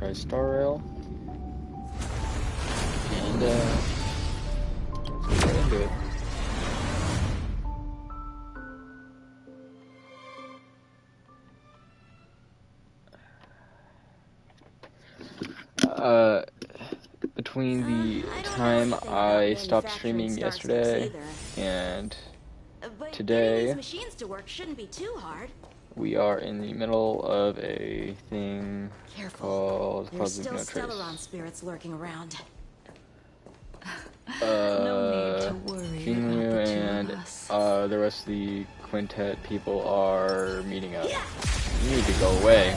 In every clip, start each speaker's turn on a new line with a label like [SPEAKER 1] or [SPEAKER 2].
[SPEAKER 1] Honkai Star Rail. And, let's get into it. Between the time I stopped streaming yesterday and today, we are in the middle of a thing called Cosmic No Trace.
[SPEAKER 2] Spirits lurking around.
[SPEAKER 1] Jingliu and the rest of the quintet people are meeting up. You need to go away.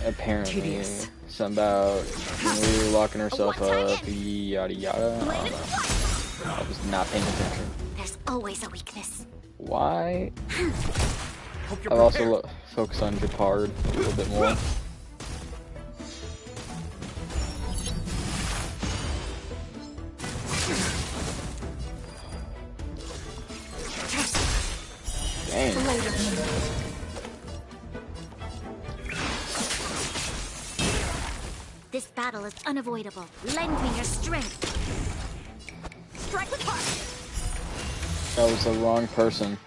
[SPEAKER 1] Apparently, something about Jingliu locking herself up, yada yada. I don't know. I was not paying attention.
[SPEAKER 2] There's always a weakness.
[SPEAKER 1] Why? I've also focused on Japard a little bit more. Dang.
[SPEAKER 2] This battle is unavoidable. Lend me your strength. Strike with heart.
[SPEAKER 1] That was the wrong person.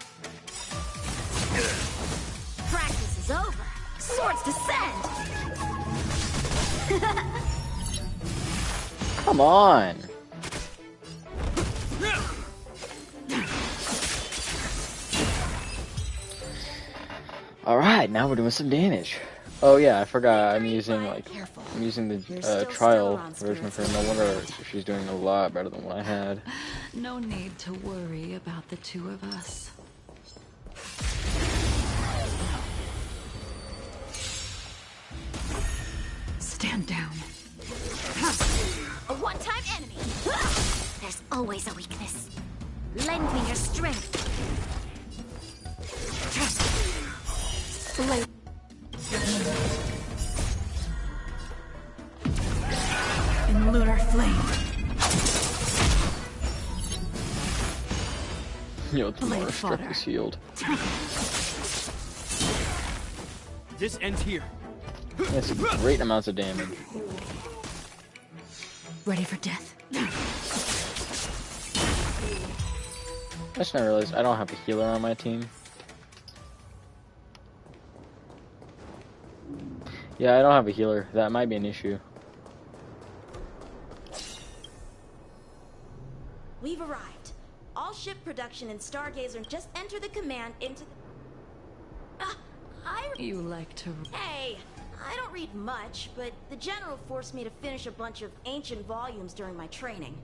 [SPEAKER 2] Practice is over. Swords descend.
[SPEAKER 1] Come on. All right, now we're doing some damage. Oh yeah, I forgot. I'm using the trial version of her. No wonder she's doing a lot better than what I had.
[SPEAKER 3] No need to worry about the two of us. Stand down.
[SPEAKER 2] A one-time enemy. There's always a weakness. Lend me your strength.
[SPEAKER 3] In lunar flame.
[SPEAKER 1] Yo, tomorrow strip is healed.
[SPEAKER 4] This ends here.
[SPEAKER 1] That's great amounts of damage.
[SPEAKER 3] Ready for death?
[SPEAKER 1] I just now realized I don't have a healer on my team. Yeah, I don't have a healer. That might be an issue.
[SPEAKER 5] We've arrived. All ship production and Stargazer just enter the command into the...
[SPEAKER 3] You like to...
[SPEAKER 5] Hey! I don't read much, but the General forced me to finish a bunch of ancient volumes during my training.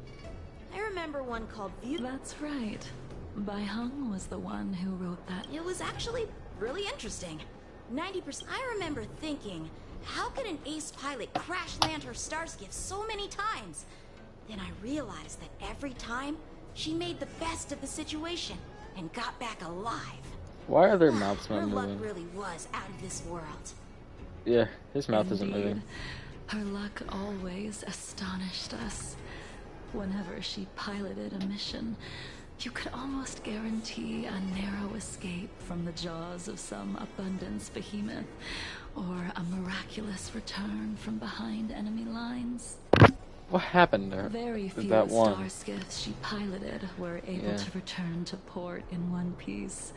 [SPEAKER 5] I remember one called View...
[SPEAKER 3] That's right. Bai Hung was the one who wrote that.
[SPEAKER 5] It was actually really interesting. 90%. I remember thinking, how could an ace pilot crash land her starskiff so many times? Then I realized that every time, she made the best of the situation and got back alive.
[SPEAKER 1] Why are their mouths not
[SPEAKER 5] Her luck
[SPEAKER 1] moving?
[SPEAKER 5] really was out of this world.
[SPEAKER 1] Yeah, his mouth isn't moving.
[SPEAKER 3] Her luck always astonished us. Whenever she piloted a mission, you could almost guarantee a narrow escape from the jaws of some abundance behemoth, or a miraculous return from behind enemy lines.
[SPEAKER 1] What happened there?
[SPEAKER 3] Very few
[SPEAKER 1] That one.
[SPEAKER 3] star skiffs she piloted were able to return to port in one piece.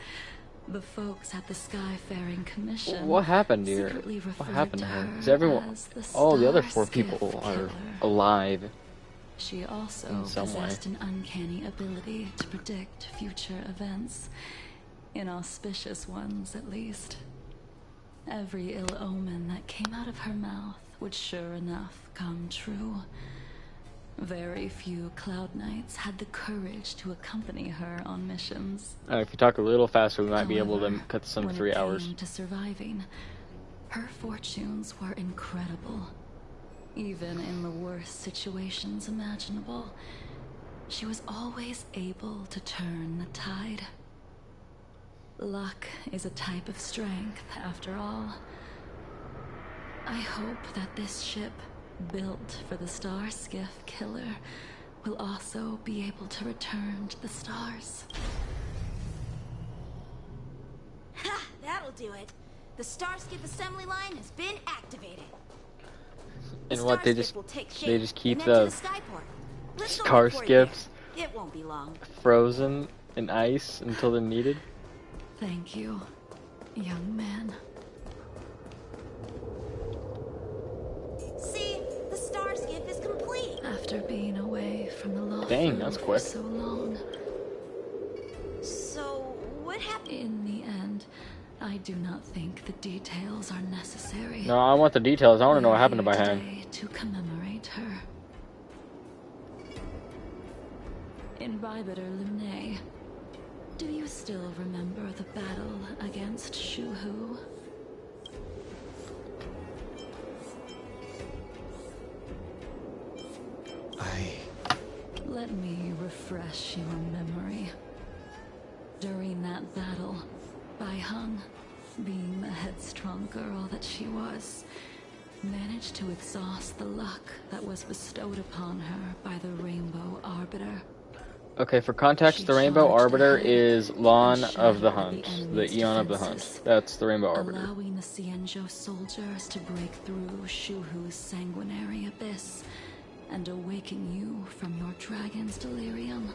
[SPEAKER 3] The folks at the Skyfaring Commission.
[SPEAKER 1] What happened here?
[SPEAKER 3] secretly
[SPEAKER 1] What
[SPEAKER 3] referred
[SPEAKER 1] happened
[SPEAKER 3] to
[SPEAKER 1] to her?
[SPEAKER 3] her
[SPEAKER 1] Because everyone,
[SPEAKER 3] as the
[SPEAKER 1] all the other
[SPEAKER 3] Star
[SPEAKER 1] 4
[SPEAKER 3] Skiff
[SPEAKER 1] people are
[SPEAKER 3] Killer.
[SPEAKER 1] alive.
[SPEAKER 3] She also
[SPEAKER 1] In some way.
[SPEAKER 3] possessed an uncanny ability to predict future events, inauspicious ones at least. Every ill omen that came out of her mouth would sure enough come true. Very few Cloud Knights had the courage to accompany her on missions.
[SPEAKER 1] If you talk a little faster, we might be able to
[SPEAKER 3] However,
[SPEAKER 1] cut this under
[SPEAKER 3] when
[SPEAKER 1] 3
[SPEAKER 3] it
[SPEAKER 1] hours.
[SPEAKER 3] came to surviving, her fortunes were incredible. Even in the worst situations imaginable, she was always able to turn the tide. Luck is a type of strength, after all. I hope that this ship, built for the Star Skiff Killer, will also be able to return to the stars.
[SPEAKER 5] Ha! That'll do it. The Starskip assembly line has been activated.
[SPEAKER 1] And
[SPEAKER 5] The
[SPEAKER 1] what, they
[SPEAKER 5] Starskip will take shape
[SPEAKER 1] they just keep
[SPEAKER 5] and enter
[SPEAKER 1] the
[SPEAKER 5] the skyport. Let's go
[SPEAKER 1] star
[SPEAKER 5] report there.
[SPEAKER 1] skips
[SPEAKER 5] It won't be long.
[SPEAKER 1] frozen in ice until they're needed?
[SPEAKER 3] Thank you, young man.
[SPEAKER 5] See, the Starskip is complete.
[SPEAKER 3] After being away from the law
[SPEAKER 1] Dang,
[SPEAKER 3] firm
[SPEAKER 1] that's
[SPEAKER 3] for
[SPEAKER 1] quick.
[SPEAKER 3] so long,
[SPEAKER 5] So, what happened?
[SPEAKER 3] in the end, I do not think the details are necessary.
[SPEAKER 1] No, I want the details. I want to know what
[SPEAKER 3] We're
[SPEAKER 1] happened to
[SPEAKER 3] here
[SPEAKER 1] Baihang.
[SPEAKER 3] today to commemorate her. Imbibitor Lunae, do you still remember the battle against Shuhu? Let me refresh your memory. During that battle, Baihang, being the headstrong girl that she was, managed to exhaust the luck that was bestowed upon her by the Rainbow Arbiter.
[SPEAKER 1] Okay, for context,
[SPEAKER 3] She
[SPEAKER 1] the Rainbow
[SPEAKER 3] charged
[SPEAKER 1] Arbiter
[SPEAKER 3] ahead
[SPEAKER 1] is
[SPEAKER 3] and
[SPEAKER 1] Lon of the
[SPEAKER 3] shattered
[SPEAKER 1] Hunt, the
[SPEAKER 3] enemy's
[SPEAKER 1] Eon of the
[SPEAKER 3] defenses,
[SPEAKER 1] Hunt. That's the Rainbow Arbiter.
[SPEAKER 3] allowing the Xianzhou soldiers to break through Shuhu's sanguinary abyss and awaken you from your dragon's delirium.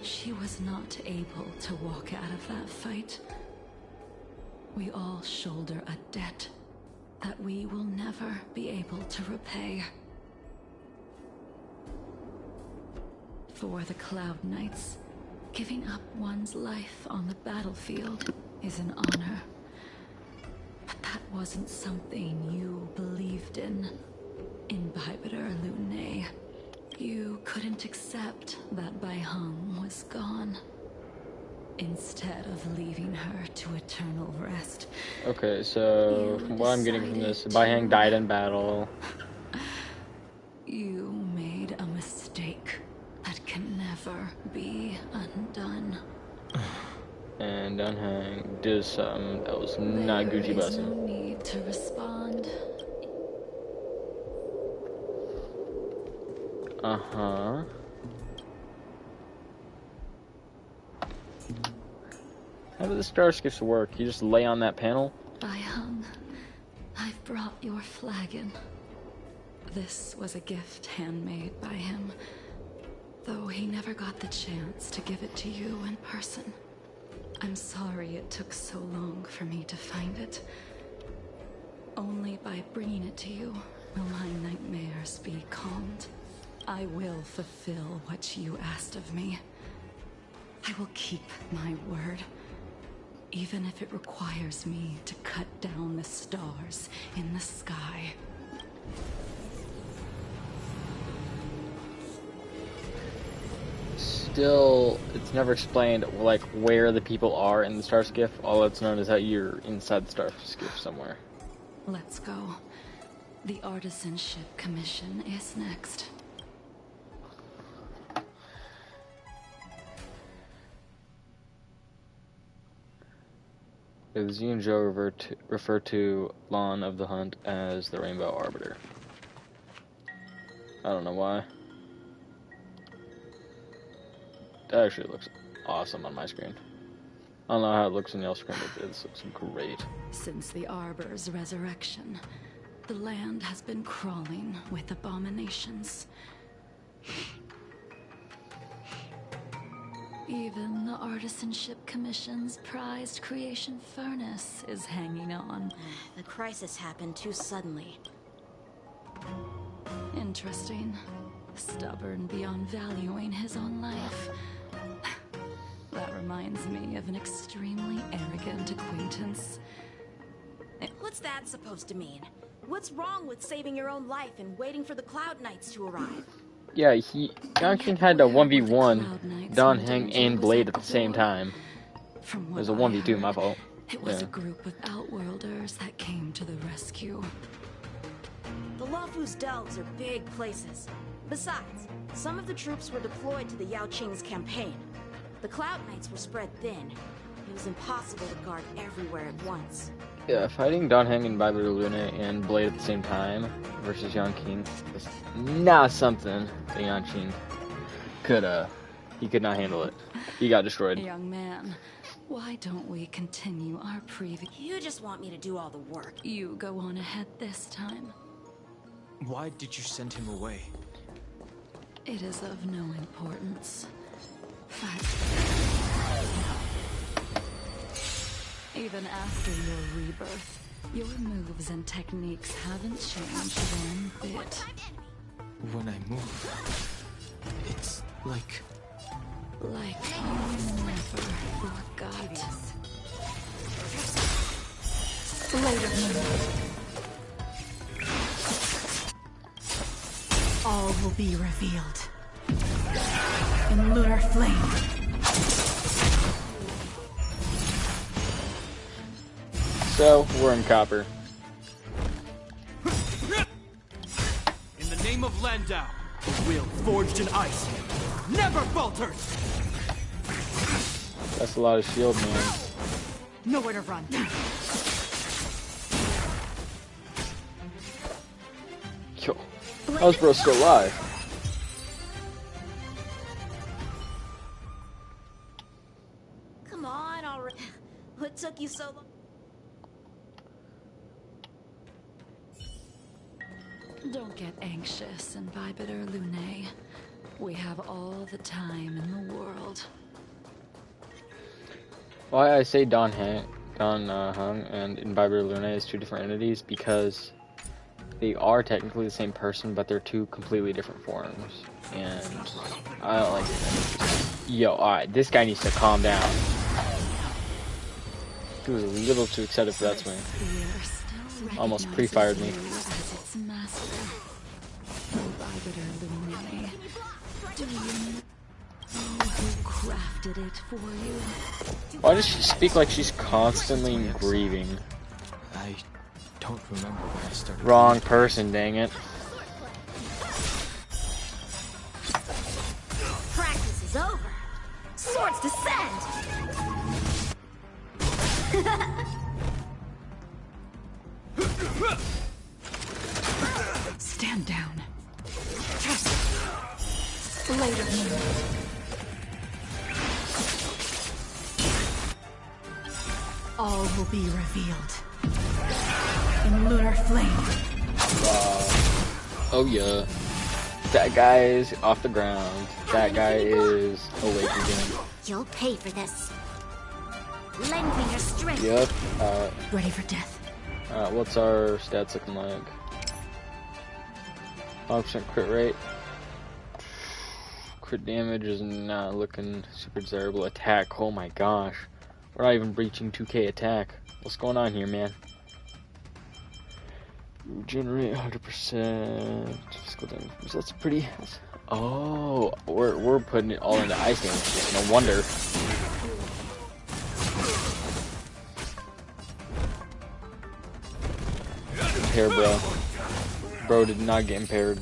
[SPEAKER 3] She was not able to walk out of that fight. We all shoulder a debt that we will never be able to repay. For the Cloud Knights, giving up one's life on the battlefield is an honor. But that wasn't something you believed in. Imbibitor Lunae, you couldn't accept that Baihang was gone. Instead of leaving her to eternal rest.
[SPEAKER 1] Okay, so from what I'm getting from this, Baihang died in battle.
[SPEAKER 3] You made a mistake that can never be undone.
[SPEAKER 1] And Dunhang did something that was not
[SPEAKER 3] There
[SPEAKER 1] Gucci
[SPEAKER 3] is no
[SPEAKER 1] bussin'.
[SPEAKER 3] need to respond.
[SPEAKER 1] Uh-huh. How do the star skips work? You just lay on that panel?
[SPEAKER 3] Baihang, I've brought your flagon. This was a gift handmade by him, though he never got the chance to give it to you in person. I'm sorry it took so long for me to find it. Only by bringing it to you will my nightmares be calmed. I will fulfill what you asked of me. I will keep my word, even if it requires me to cut down the stars in the sky.
[SPEAKER 1] Still, it's never explained, like, where the people are in the star skiff. All that's known is that you're inside the star skiff somewhere.
[SPEAKER 3] Let's go. The Artisanship Commission is next.
[SPEAKER 1] The Xianzhou refer to Lon of the Hunt as the Rainbow Arbiter. I don't know why. That actually looks awesome on my screen. I don't know how it looks on y'all's screen, but this looks great.
[SPEAKER 3] Since the Arbor's resurrection, the land has been crawling with abominations. Even the Artisanship Commission's prized creation furnace is hanging on.
[SPEAKER 5] The crisis happened too suddenly.
[SPEAKER 3] Interesting. Stubborn beyond valuing his own life. That reminds me of an extremely arrogant acquaintance.
[SPEAKER 5] What's that supposed to mean? What's wrong with saving your own life and waiting for the Cloud Knights to arrive?
[SPEAKER 1] Yeah, Yangqing had to 1v1 Dunhang and Blade at the same time.
[SPEAKER 3] From
[SPEAKER 1] It was a
[SPEAKER 3] what I
[SPEAKER 1] 1v2, my
[SPEAKER 3] heard,
[SPEAKER 1] fault.
[SPEAKER 3] It was
[SPEAKER 1] Yeah.
[SPEAKER 3] a group of outworlders that came to the rescue.
[SPEAKER 5] The Luofu's delves are big places. Besides, some of the troops were deployed to the Yao Qing's campaign. The Cloud Knights were spread thin. It was impossible to guard everywhere at once.
[SPEAKER 1] Yeah, fighting Dunhang and Bible Luna and Blade at the same time versus Yangqing is not something that Yangqing could not handle it. He got destroyed.
[SPEAKER 3] Young man, Why don't we continue our preview?
[SPEAKER 5] You just want me to do all the work.
[SPEAKER 3] You go on ahead this time.
[SPEAKER 4] Why did you send him away?
[SPEAKER 3] It is of no importance. But even after your rebirth, your moves and techniques haven't changed one bit.
[SPEAKER 5] One-time enemy.
[SPEAKER 4] When I move, it's like...
[SPEAKER 3] Like you never forgot. Later,
[SPEAKER 5] All will be revealed. In lunar flame.
[SPEAKER 1] So, we're in copper.
[SPEAKER 4] In the name of Landau, the will forged in ice never falters!
[SPEAKER 1] That's a lot of shield, man.
[SPEAKER 5] Nowhere to run.
[SPEAKER 1] Yo, how's bro still alive?
[SPEAKER 5] Come on, already. What took you so long?
[SPEAKER 3] don't get anxious, Imbibitor Lunae. We have all the time in the world.
[SPEAKER 1] Why I say Hung and Imbibitor Lunae is two different entities, because they are technically the same person, but they're two completely different forms. And I don't like it. Yo, alright, this guy needs to calm down. He was a little too excited for that swing. Almost pre-fired me.
[SPEAKER 3] Do you know who crafted it for you?
[SPEAKER 1] Why does she speak like she's constantly grieving?
[SPEAKER 4] I don't remember when I started.
[SPEAKER 1] Wrong person, dang it.
[SPEAKER 2] Practice is over. Swords descend.
[SPEAKER 3] Stand down. Later.
[SPEAKER 5] All will be revealed in lunar flame.
[SPEAKER 1] Oh yeah. That guy is off the ground. That guy is awake again.
[SPEAKER 2] You'll pay for this. Lend me your strength.
[SPEAKER 1] Yep.
[SPEAKER 5] Ready for death.
[SPEAKER 1] What's our stats looking like? 5% crit rate. Crit damage is not looking super desirable. Attack, oh my gosh. We're not even breaching 2k attack. What's going on here, man? Regenerate 100%. Physical damage. That's pretty... Oh, we're putting it all into ice damage. No wonder. Impair, bro. Bro did not get impaired.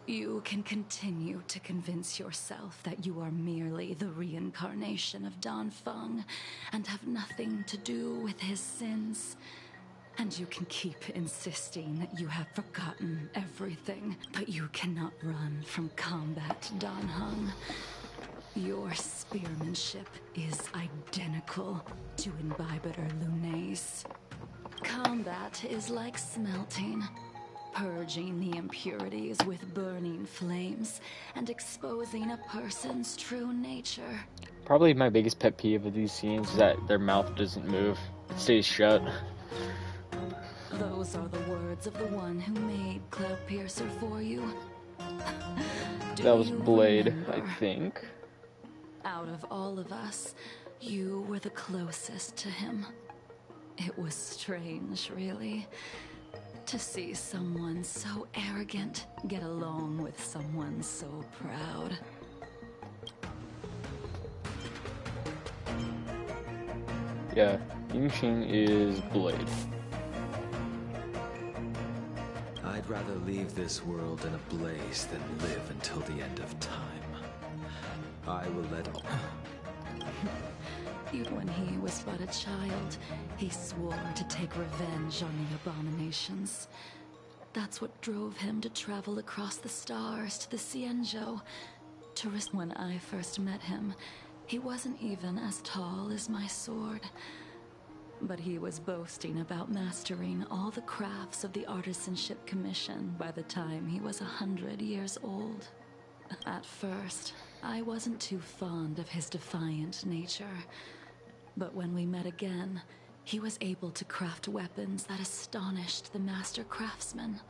[SPEAKER 3] You can continue to convince yourself that you are merely the reincarnation of Dan Feng and have nothing to do with his sins. And you can keep insisting that you have forgotten everything, but you cannot run from combat, Dan Heng. Your spearmanship is identical to Imbibitor Lunae's. Combat is like smelting, purging the impurities with burning flames and exposing a person's true nature.
[SPEAKER 1] Probably my biggest pet peeve of these scenes is that their mouth doesn't move. It stays shut.
[SPEAKER 3] Those are the words of the one who made Cloudpiercer for you.
[SPEAKER 1] That was
[SPEAKER 3] you
[SPEAKER 1] Blade,
[SPEAKER 3] remember?
[SPEAKER 1] I think.
[SPEAKER 3] Out of all of us, you were the closest to him. It was strange, really, to see someone so arrogant get along with someone so proud.
[SPEAKER 1] Yeah, Yingxing is Blade.
[SPEAKER 6] I'd rather leave this world in a blaze than live until the end of time. I will let...
[SPEAKER 3] When he was but a child, he swore to take revenge on the abominations. That's what drove him to travel across the stars to the Xianzhou, When I first met him, he wasn't even as tall as my sword. But he was boasting about mastering all the crafts of the Artisanship Commission by the time he was 100 years old. At first, I wasn't too fond of his defiant nature. But when we met again, he was able to craft weapons that astonished the master craftsmen.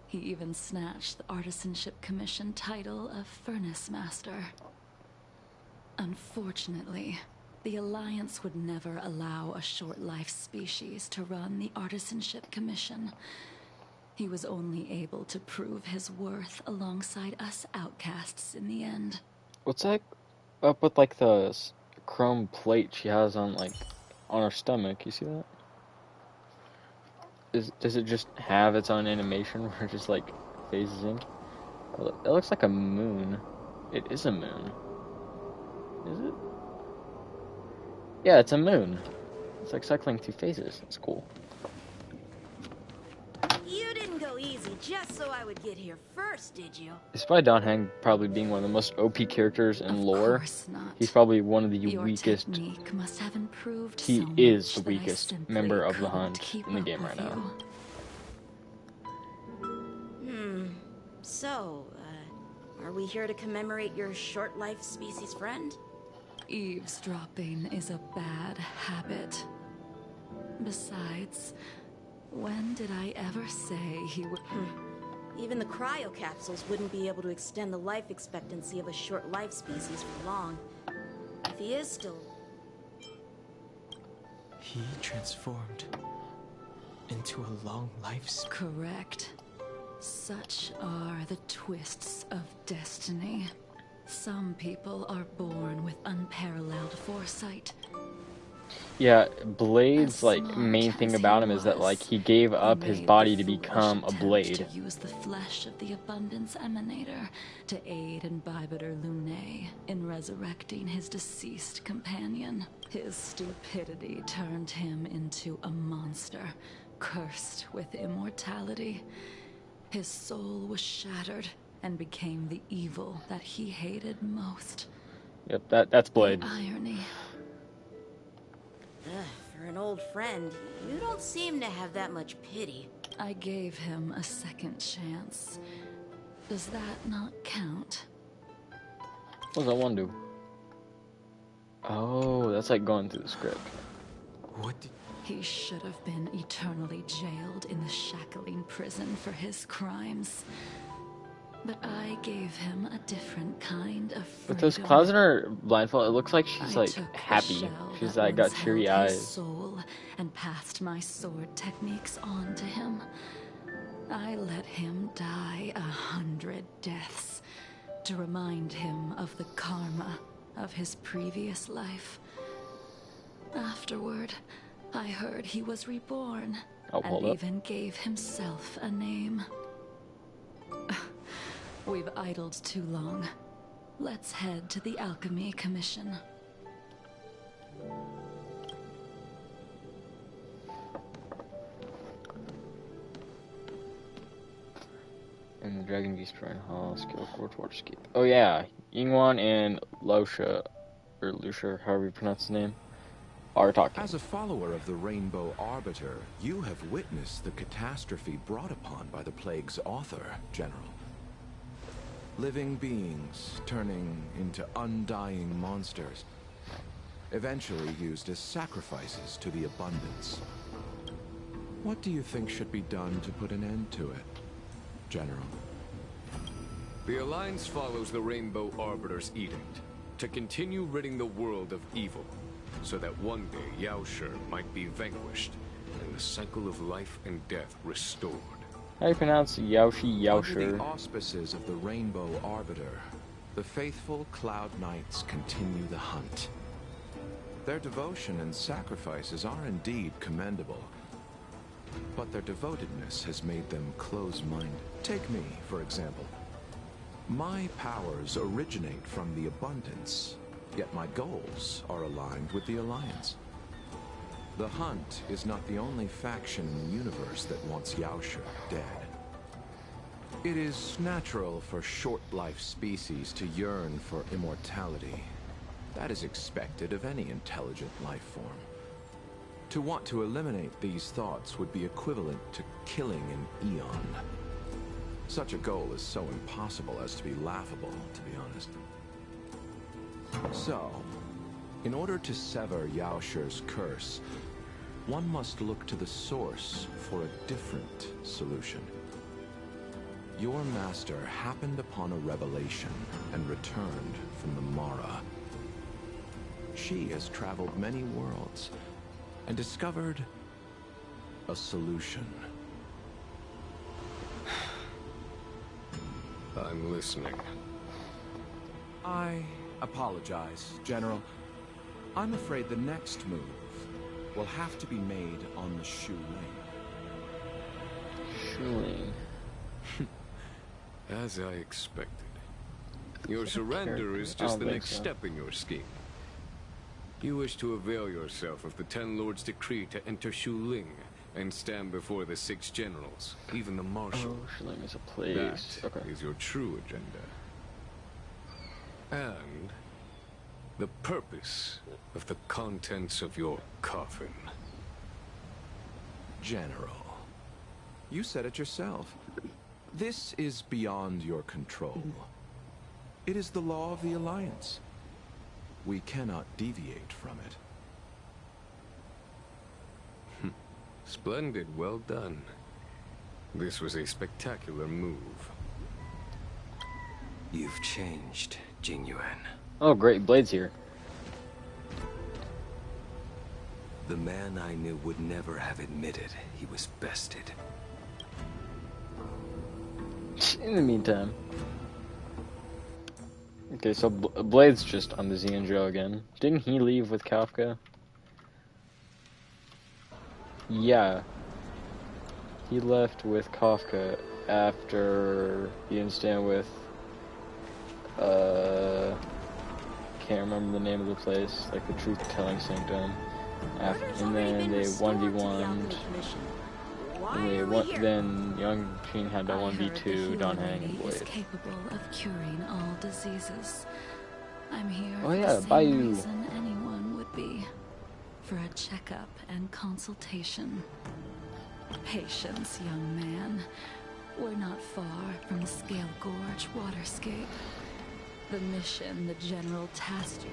[SPEAKER 3] He even snatched the Artisanship Commission title of Furnace Master. Unfortunately, the Alliance would never allow a short-life species to run the Artisanship Commission. He was only able to prove his worth alongside us outcasts in the end.
[SPEAKER 1] What's that up with like the chrome plate she has on on her stomach? You see that? Does it just have its own animation where it just like phases in? It looks like a moon. It is a moon. Is it? Yeah, it's a moon. It's like cycling through phases. It's cool.
[SPEAKER 5] You didn't go easy just so I would get here first, did you?
[SPEAKER 1] Despite Don Hang probably being one of the most OP characters in lore,
[SPEAKER 3] Of course not.
[SPEAKER 1] he's probably one of the
[SPEAKER 3] Your
[SPEAKER 1] weakest.
[SPEAKER 3] technique must have improved
[SPEAKER 1] He
[SPEAKER 3] so
[SPEAKER 1] is
[SPEAKER 3] much
[SPEAKER 1] the
[SPEAKER 3] that I
[SPEAKER 1] weakest
[SPEAKER 3] simply
[SPEAKER 1] member of the
[SPEAKER 3] couldn't
[SPEAKER 1] Hunt
[SPEAKER 3] keep
[SPEAKER 1] in the
[SPEAKER 3] up
[SPEAKER 1] game right
[SPEAKER 3] with
[SPEAKER 1] now.
[SPEAKER 3] you.
[SPEAKER 5] So, are we here to commemorate your short-life species friend?
[SPEAKER 3] Eavesdropping is a bad habit. Besides, when did I ever say he would...
[SPEAKER 5] Even the cryo capsules wouldn't be able to extend the life expectancy of a short-life species for long. If he is still...
[SPEAKER 7] He transformed into a long life.
[SPEAKER 3] Correct. Such are the twists of destiny. Some people are born with unparalleled foresight.
[SPEAKER 1] Yeah, Blade's
[SPEAKER 3] As
[SPEAKER 1] like
[SPEAKER 3] smart
[SPEAKER 1] main thing
[SPEAKER 3] as
[SPEAKER 1] about
[SPEAKER 3] he
[SPEAKER 1] him is that like
[SPEAKER 3] was,
[SPEAKER 1] he gave up
[SPEAKER 3] he
[SPEAKER 1] his
[SPEAKER 3] made
[SPEAKER 1] body
[SPEAKER 3] the
[SPEAKER 1] to become a
[SPEAKER 3] foolish
[SPEAKER 1] blade.
[SPEAKER 3] attempt to use the flesh of the Abundance Emanator to aid Imbibitor Lunae in resurrecting his deceased companion. His stupidity turned him into a monster, cursed with immortality. His soul was shattered and became the evil that he hated most.
[SPEAKER 1] Yep, that's Blade.
[SPEAKER 3] The irony.
[SPEAKER 5] For an old friend, you don't seem to have that much pity.
[SPEAKER 3] I gave him a second chance. Does that not count?
[SPEAKER 1] What does that one do? Oh, that's like going through the script.
[SPEAKER 7] What did...
[SPEAKER 3] He should have been eternally jailed in the shackling prison for his crimes. But I gave him a different kind of freedom.
[SPEAKER 1] With those clouds in her blindfold, it looks like she's
[SPEAKER 3] I
[SPEAKER 1] like
[SPEAKER 3] took the
[SPEAKER 1] happy.
[SPEAKER 3] shell
[SPEAKER 1] She's
[SPEAKER 3] that
[SPEAKER 1] like got
[SPEAKER 3] once
[SPEAKER 1] cheery
[SPEAKER 3] held his
[SPEAKER 1] eyes.
[SPEAKER 3] soul and passed my sword techniques on to him. I let him die 100 deaths to remind him of the karma of his previous life. Afterward, I heard he was reborn
[SPEAKER 1] Oh, hold
[SPEAKER 3] and
[SPEAKER 1] up.
[SPEAKER 3] even gave himself a name. We've idled too long. Let's head to the Alchemy Commission.
[SPEAKER 1] And the Dragon Beast Shrine Hall, Skill Core, Waterscape. Oh yeah, Yingwan and Lucia, or Lucia, however you pronounce his name, are talking.
[SPEAKER 8] As a follower of the Rainbow Arbiter, you have witnessed the catastrophe brought upon by the plague's author, General. Living beings turning into undying monsters, eventually used as sacrifices to the Abundance. What do you think should be done to put an end to it, General?
[SPEAKER 9] The Alliance follows the Rainbow Arbiter's edict to continue ridding the world of evil, so that one day Yaoshi might be vanquished and the cycle of life and death restored.
[SPEAKER 1] How do you pronounce Yaoshi
[SPEAKER 8] Under
[SPEAKER 1] Yaoshi?
[SPEAKER 8] the auspices of the Rainbow Arbiter, the faithful Cloud Knights continue the hunt. Their devotion and sacrifices are indeed commendable, but their devotedness has made them close-minded. Take me, for example. My powers originate from the Abundance, yet my goals are aligned with the Alliance. The Hunt is not the only faction in the universe that wants Yaoshi dead. It is natural for short-life species to yearn for immortality. That is expected of any intelligent life form. To want to eliminate these thoughts would be equivalent to killing an eon. Such a goal is so impossible as to be laughable, to be honest. So, in order to sever Yaosher's curse, one must look to the source for a different solution. Your master happened upon a revelation and returned from the Mara. She has traveled many worlds and discovered a solution.
[SPEAKER 9] I'm listening.
[SPEAKER 4] I apologize, General. I'm afraid the next move will have to be made on the Shu Ling.
[SPEAKER 1] Shuling.
[SPEAKER 9] As I expected. Your surrender is just the next step in your scheme. You wish to avail yourself of the Ten Lords' decree to enter Shu Ling and stand before the 6 generals, even the Marshal.
[SPEAKER 1] Oh, Shuling is a place.
[SPEAKER 9] That is your true agenda. And the purpose of the contents of your coffin.
[SPEAKER 8] General, you said it yourself. This is beyond your control. It is the law of the Alliance. We cannot deviate from it.
[SPEAKER 9] Splendid, well done. This was a spectacular move.
[SPEAKER 6] You've changed, Jingyuan.
[SPEAKER 1] Oh, great. Blade's here.
[SPEAKER 6] The man I knew would never have admitted he was bested.
[SPEAKER 1] In the meantime. Okay, so Blade's just on the Xianzhou again. Didn't he leave with Kafka? Yeah. He left with Kafka after being staying with can't remember the name of the place, like the Truth-Telling Sanctum. And then they 1v1'd. And then Young Qing had to 1v2 Don Hang and
[SPEAKER 3] is
[SPEAKER 1] Blade.
[SPEAKER 3] capable of curing all diseases. I'm here
[SPEAKER 1] Oh
[SPEAKER 3] for
[SPEAKER 1] yeah,
[SPEAKER 3] the same
[SPEAKER 1] Bayou.
[SPEAKER 3] reason anyone would be. For a checkup and consultation. Patience, young man. We're not far from the Scale Gorge waterscape. The mission the General tasked you.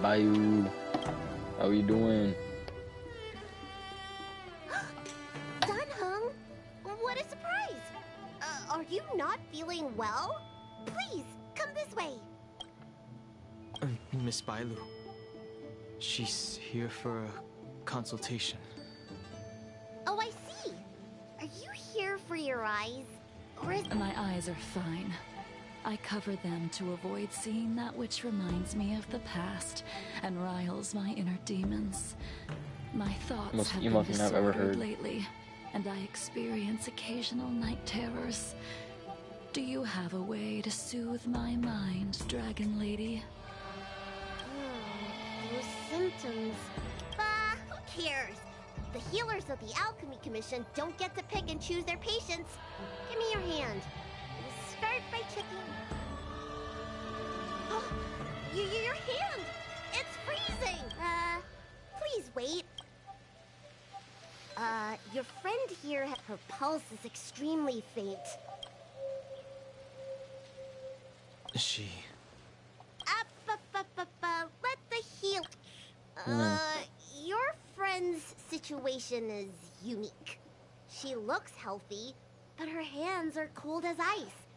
[SPEAKER 1] Bayou. How you doing?
[SPEAKER 10] Dunhung? What a surprise! Are you not feeling well? Please, come this way.
[SPEAKER 7] Miss Bailu. She's here for a consultation.
[SPEAKER 10] Oh, I see. Are you here for your eyes? Or is...
[SPEAKER 3] My eyes are fine. I cover them to avoid seeing that which reminds me of the past and riles my inner demons. My thoughts
[SPEAKER 1] Most
[SPEAKER 3] have
[SPEAKER 1] emo
[SPEAKER 3] been
[SPEAKER 1] thing I've ever
[SPEAKER 3] disordered
[SPEAKER 1] heard.
[SPEAKER 3] lately, and I experience occasional night terrors. Do you have a way to soothe my mind, Dragon Lady?
[SPEAKER 10] Those symptoms. Bah, who cares? The healers of the Alchemy Commission don't get to pick and choose their patients. Give me your hand. Start by checking. Oh, your hand! It's freezing! Please wait. Your friend here, her pulse is extremely faint.
[SPEAKER 7] She...
[SPEAKER 10] Let the heal... Your friend's situation is unique. She looks healthy, but her hands are cold as ice.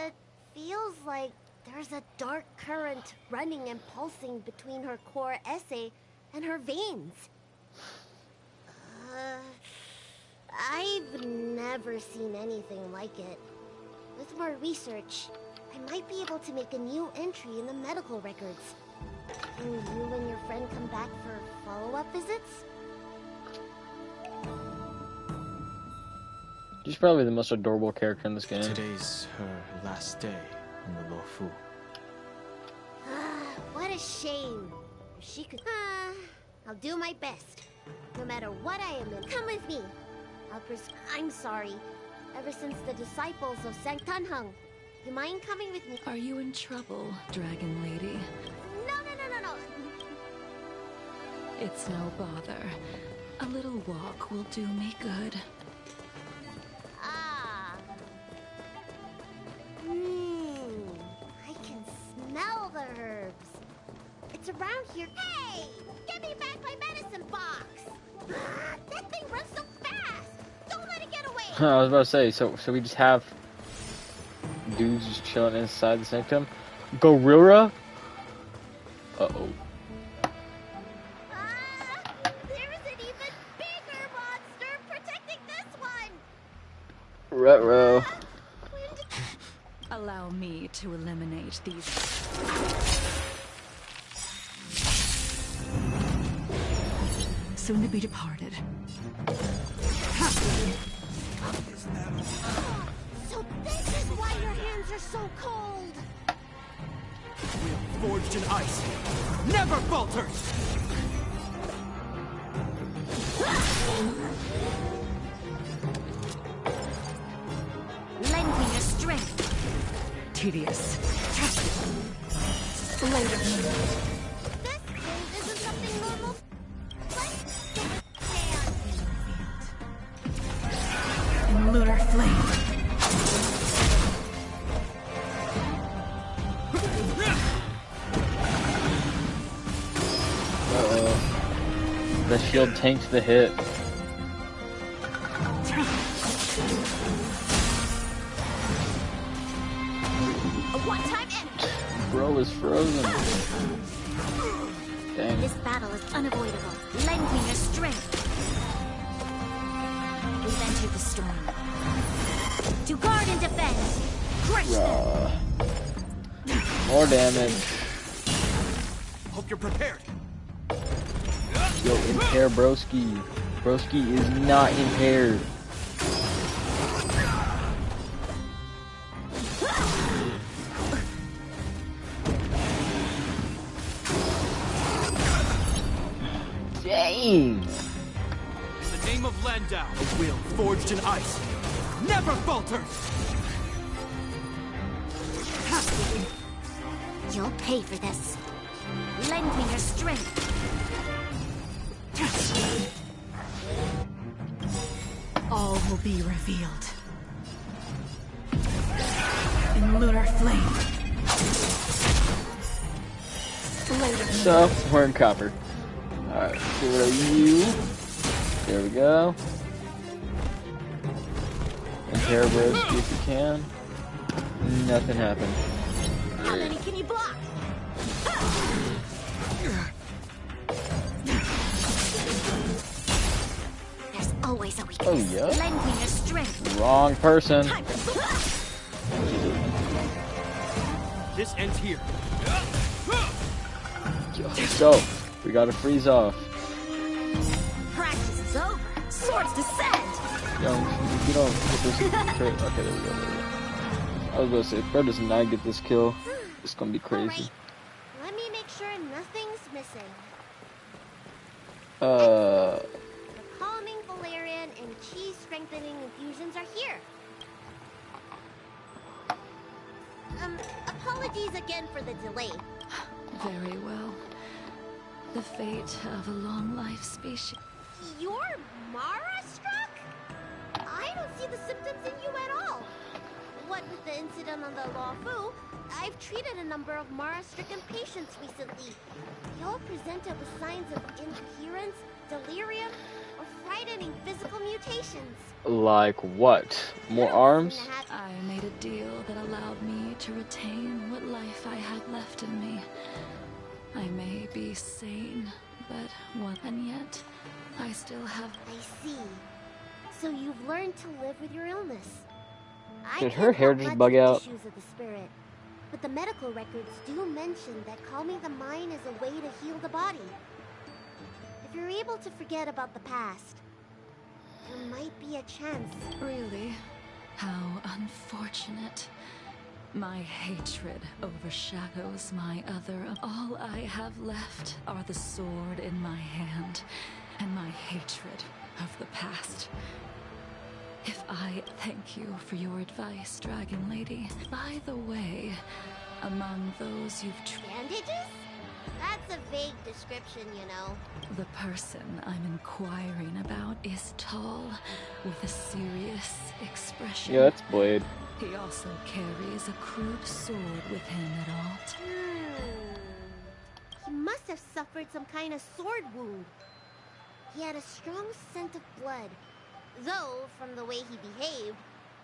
[SPEAKER 10] It feels like there's a dark current running and pulsing between her core esse and her veins. I've never seen anything like it. With more research, I might be able to make a new entry in the medical records. Can you and your friend come back for follow-up visits?
[SPEAKER 1] She's probably the most adorable character in this game.
[SPEAKER 7] Today's her last day in the Luofu.
[SPEAKER 10] What a shame. If she could... I'll do my best. No matter what I am in. Come with me. I'm sorry. Ever since the disciples of Saint Tanhung. You mind coming with me?
[SPEAKER 3] Are you in trouble, Dragon Lady?
[SPEAKER 10] No.
[SPEAKER 3] It's no bother. A little walk will do me good.
[SPEAKER 10] Ah. I can smell the herbs. It's around here. Hey! Give me back my medicine box! That thing runs so fast! Don't let it get away!
[SPEAKER 1] I was about to say, so we just have dudes just chilling inside the sanctum? Gorilla? Uh-oh.
[SPEAKER 10] There's an even bigger monster protecting this one!
[SPEAKER 1] Ruh-roh.
[SPEAKER 3] Allow me to eliminate these. Soon to be departed.
[SPEAKER 10] So this is why your hands are so cold!
[SPEAKER 7] We are forged in ice. Never falters!
[SPEAKER 2] Lend me your strength.
[SPEAKER 3] Tedious.
[SPEAKER 2] Later.
[SPEAKER 10] This cold isn't something normal.
[SPEAKER 3] In lunar flame.
[SPEAKER 1] Uh-oh. The shield tanked the hit.
[SPEAKER 2] A one-time enemy.
[SPEAKER 1] Bro is frozen. Dang.
[SPEAKER 2] This battle is unavoidable. Lend me your strength. We've entered the storm. To guard and defend. Crush them.
[SPEAKER 1] More damage.
[SPEAKER 7] Hope you're prepared.
[SPEAKER 1] Yo, impair broski. Broski is not impaired. Dang!
[SPEAKER 7] In the name of Landau, a will forged in ice. Never falters!
[SPEAKER 2] You'll pay for this. Lend me your strength.
[SPEAKER 3] All will be revealed. In lunar flame. Later.
[SPEAKER 1] So, we're in copper. Alright, get rid of you. There we go. Impair broski if you can. Nothing happened.
[SPEAKER 2] How many can you block? There's always a weakness.
[SPEAKER 1] Oh, yeah?
[SPEAKER 2] Lend me your strength.
[SPEAKER 1] Wrong person.
[SPEAKER 2] Time for
[SPEAKER 7] This ends here.
[SPEAKER 1] So, we gotta freeze off.
[SPEAKER 2] practice is over. Swords descend.
[SPEAKER 1] Yo, if you don't hit this okay, there we go. I was gonna say, if Bro does not get this kill, it's gonna be crazy.
[SPEAKER 10] Alright, let me make sure nothing's missing.
[SPEAKER 1] Uh,
[SPEAKER 10] The calming valerian and chi strengthening infusions are here. Apologies again for the delay.
[SPEAKER 3] Very well. The fate of a long-life species.
[SPEAKER 10] You're Mara-struck? I don't see the symptoms in you at all. What with the incident on the Luofu, I've treated a number of Mara-stricken patients recently. They all presented with signs of incoherence, delirium, or frightening physical mutations.
[SPEAKER 1] like what? More arms?
[SPEAKER 3] I made a deal that allowed me to retain what life I had left in me. I may be sane, but one, and yet I still have.
[SPEAKER 10] I see. So you've learned to live with your illness.
[SPEAKER 1] Did her hair just bug out?
[SPEAKER 10] Issues of the spirit, but the medical records do mention that calming the mind is a way to heal the body. If you're able to forget about the past, there might be a chance.
[SPEAKER 3] Really? How unfortunate. My hatred overshadows my other. All I have left are the sword in my hand and my hatred of the past. If I thank you for your advice, Dragon Lady. By the way, among those you've
[SPEAKER 10] Bandages? That's a vague description, you know.
[SPEAKER 3] the person I'm inquiring about is tall, with a serious expression.
[SPEAKER 1] Yeah, that's Blade.
[SPEAKER 3] He also carries a crude sword with him at all times.
[SPEAKER 10] He must have suffered some kind of sword wound. He had a strong scent of blood. Though, from the way he behaved,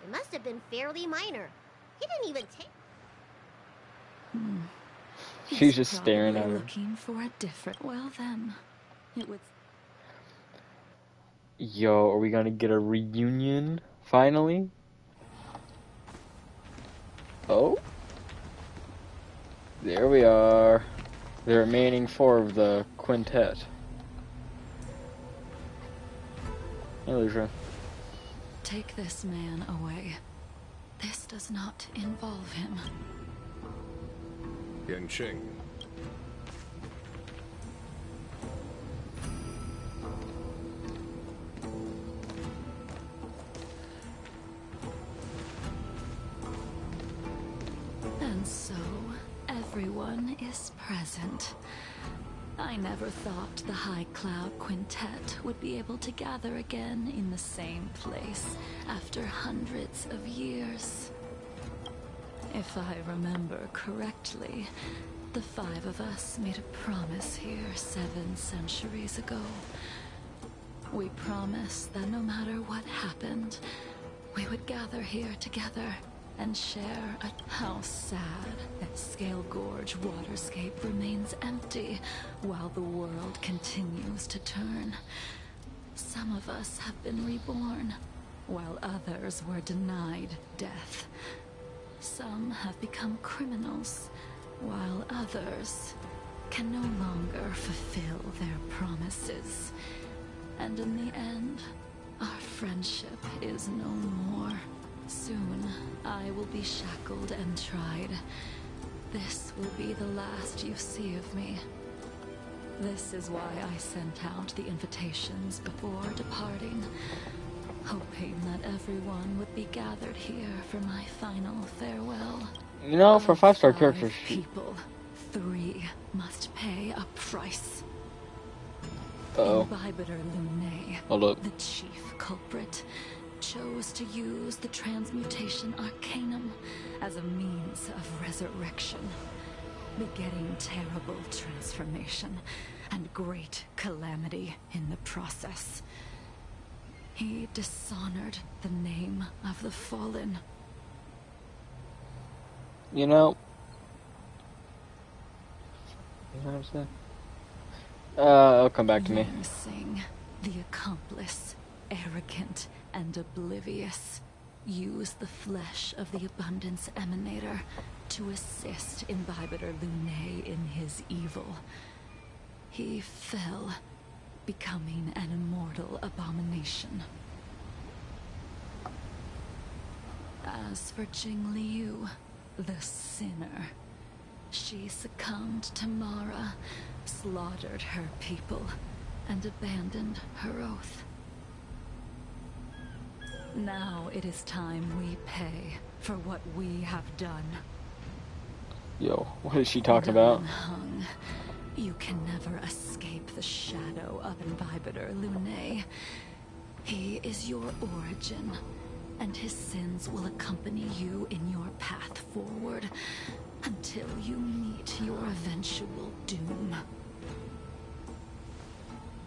[SPEAKER 10] it must have been fairly minor. He didn't even take...
[SPEAKER 1] She's just staring at her.
[SPEAKER 3] Looking for a different... Well then, it was...
[SPEAKER 1] Yo, are we gonna get a reunion finally? Oh, there we are. The remaining 4 of the quintet. Hey, Lucia.
[SPEAKER 3] Take this man away. This does not involve him.
[SPEAKER 9] Yanqing.
[SPEAKER 3] And so, everyone is present. I never thought the High Cloud Quintet would be able to gather again in the same place after hundreds of years. If I remember correctly, the 5 of us made a promise here 7 centuries ago. We promised that no matter what happened, we would gather here together and share a... How sad that Scale Gorge waterscape remains empty while the world continues to turn. Some of us have been reborn, while others were denied death. Some have become criminals, while others can no longer fulfill their promises. And in the end, our friendship is no more. Soon, I will be shackled and tried. This will be the last you see of me. This is why I sent out the invitations before departing, hoping that everyone would be gathered here for my final farewell.
[SPEAKER 1] You know, for 5-star
[SPEAKER 3] 5
[SPEAKER 1] characters,
[SPEAKER 3] people, 3 must pay a price.
[SPEAKER 1] Uh-oh.
[SPEAKER 3] Imbibitor Lunae,
[SPEAKER 1] Hold up.
[SPEAKER 3] the chief culprit, chose to use the transmutation arcanum as a means of resurrection, begetting terrible transformation and great calamity in the process. He dishonored the name of the fallen.
[SPEAKER 1] You know what I'm saying? It'll come back to me.
[SPEAKER 3] Sing, the accomplice, arrogant and oblivious, used the flesh of the Abundance Emanator to assist Imbibitor Lunae in his evil. He fell, becoming an immortal abomination. As for Jing Liu, the sinner, she succumbed to Mara, slaughtered her people, and abandoned her oath. Now it is time we pay for what we have done.
[SPEAKER 1] Yo, what is she talking about?
[SPEAKER 3] Dan Heng, you can never escape the shadow of Imbibitor Lunae. He is your origin, and his sins will accompany you in your path forward until you meet your eventual doom.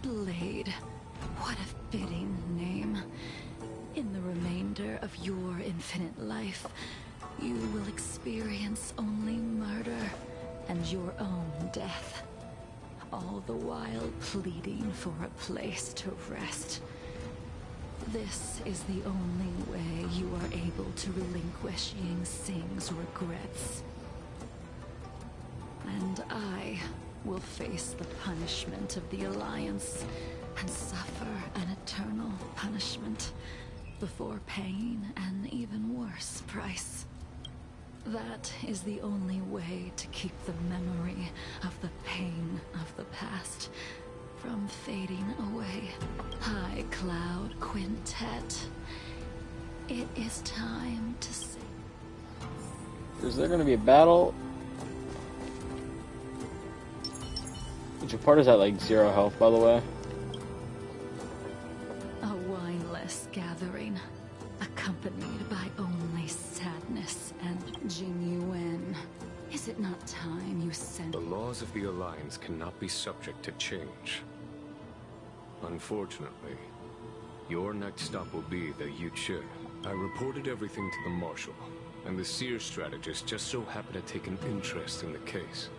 [SPEAKER 3] Blade, what a fitting name. In the remainder of your infinite life, you will experience only murder and your own death, all the while pleading for a place to rest. This is the only way you are able to relinquish Ying Sing's regrets. And I will face the punishment of the Alliance and suffer an eternal punishment before paying an even worse price. That is the only way to keep the memory of the pain of the past from fading away. High Cloud Quintet, It is time to sing.
[SPEAKER 1] Is there gonna be a battle? Which part is at like 0 health, by the way?
[SPEAKER 3] A wineless gathering, accompanied by only sadness and genuine. Is it not time you sent?
[SPEAKER 9] The laws of the Alliance cannot be subject to change. Unfortunately, your next stop will be the Yuchi. I reported everything to the Marshal, and the Seer strategist just so happened to take an interest in the case.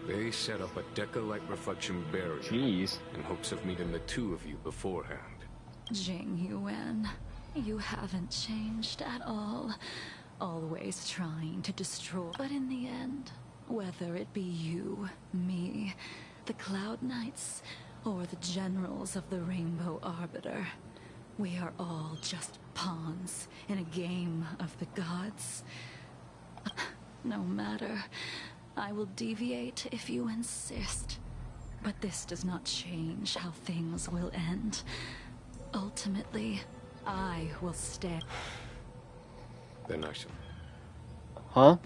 [SPEAKER 9] They set up a Deca-light reflection barrier.
[SPEAKER 1] Jeez.
[SPEAKER 9] In hopes of meeting the two of you beforehand.
[SPEAKER 3] Jing Yuan, you haven't changed at all. Always trying to destroy. But in the end, whether it be you, me, the Cloud Knights, or the generals of the Rainbow Arbiter, we are all just pawns in a game of the gods. No matter, I will deviate if you insist. But this does not change how things will end. Ultimately, I will stay.
[SPEAKER 9] Then I shall.
[SPEAKER 1] Huh?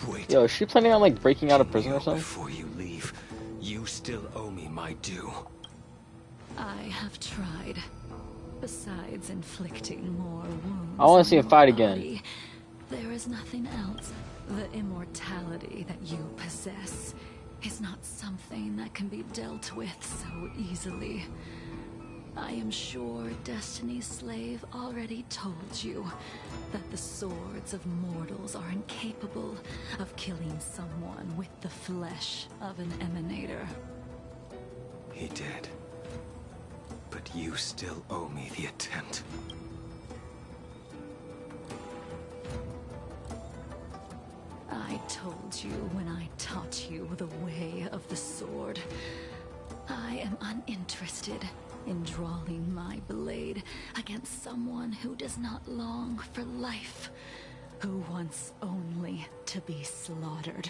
[SPEAKER 6] Wait.
[SPEAKER 1] Yo, is she planning on like breaking out of prison or something?
[SPEAKER 6] Before you leave, you still owe me my due.
[SPEAKER 3] I have tried. Besides inflicting more wounds,
[SPEAKER 1] I want to see him
[SPEAKER 3] on
[SPEAKER 1] fight
[SPEAKER 3] your
[SPEAKER 1] again.
[SPEAKER 3] body, there is nothing else. The immortality that you possess is not something that can be dealt with so easily. I am sure Destiny's slave already told you that the swords of mortals are incapable of killing someone with the flesh of an emanator.
[SPEAKER 6] He did. But you still owe me the attempt.
[SPEAKER 3] I told you when I taught you the way of the sword. I am uninterested in drawing my blade against someone who does not long for life, who wants only to be slaughtered.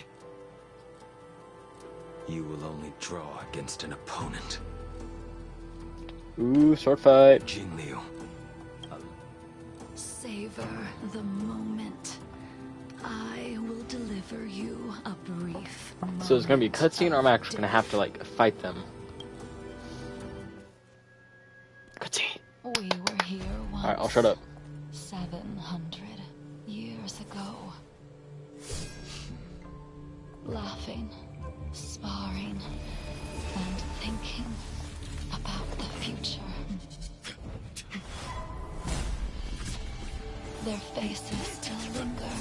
[SPEAKER 6] You will only draw against an opponent.
[SPEAKER 1] Ooh, sword fight.
[SPEAKER 6] Jinliu.
[SPEAKER 3] Savor the moment. I will deliver you a brief moment.
[SPEAKER 1] So it's gonna be a cutscene, or I'm actually gonna have to like fight them. Cutscene.
[SPEAKER 3] We were here once.
[SPEAKER 1] Alright, I'll shut up.
[SPEAKER 3] 700 years ago. Laughing, sparring, and thinking about the future. Their faces still linger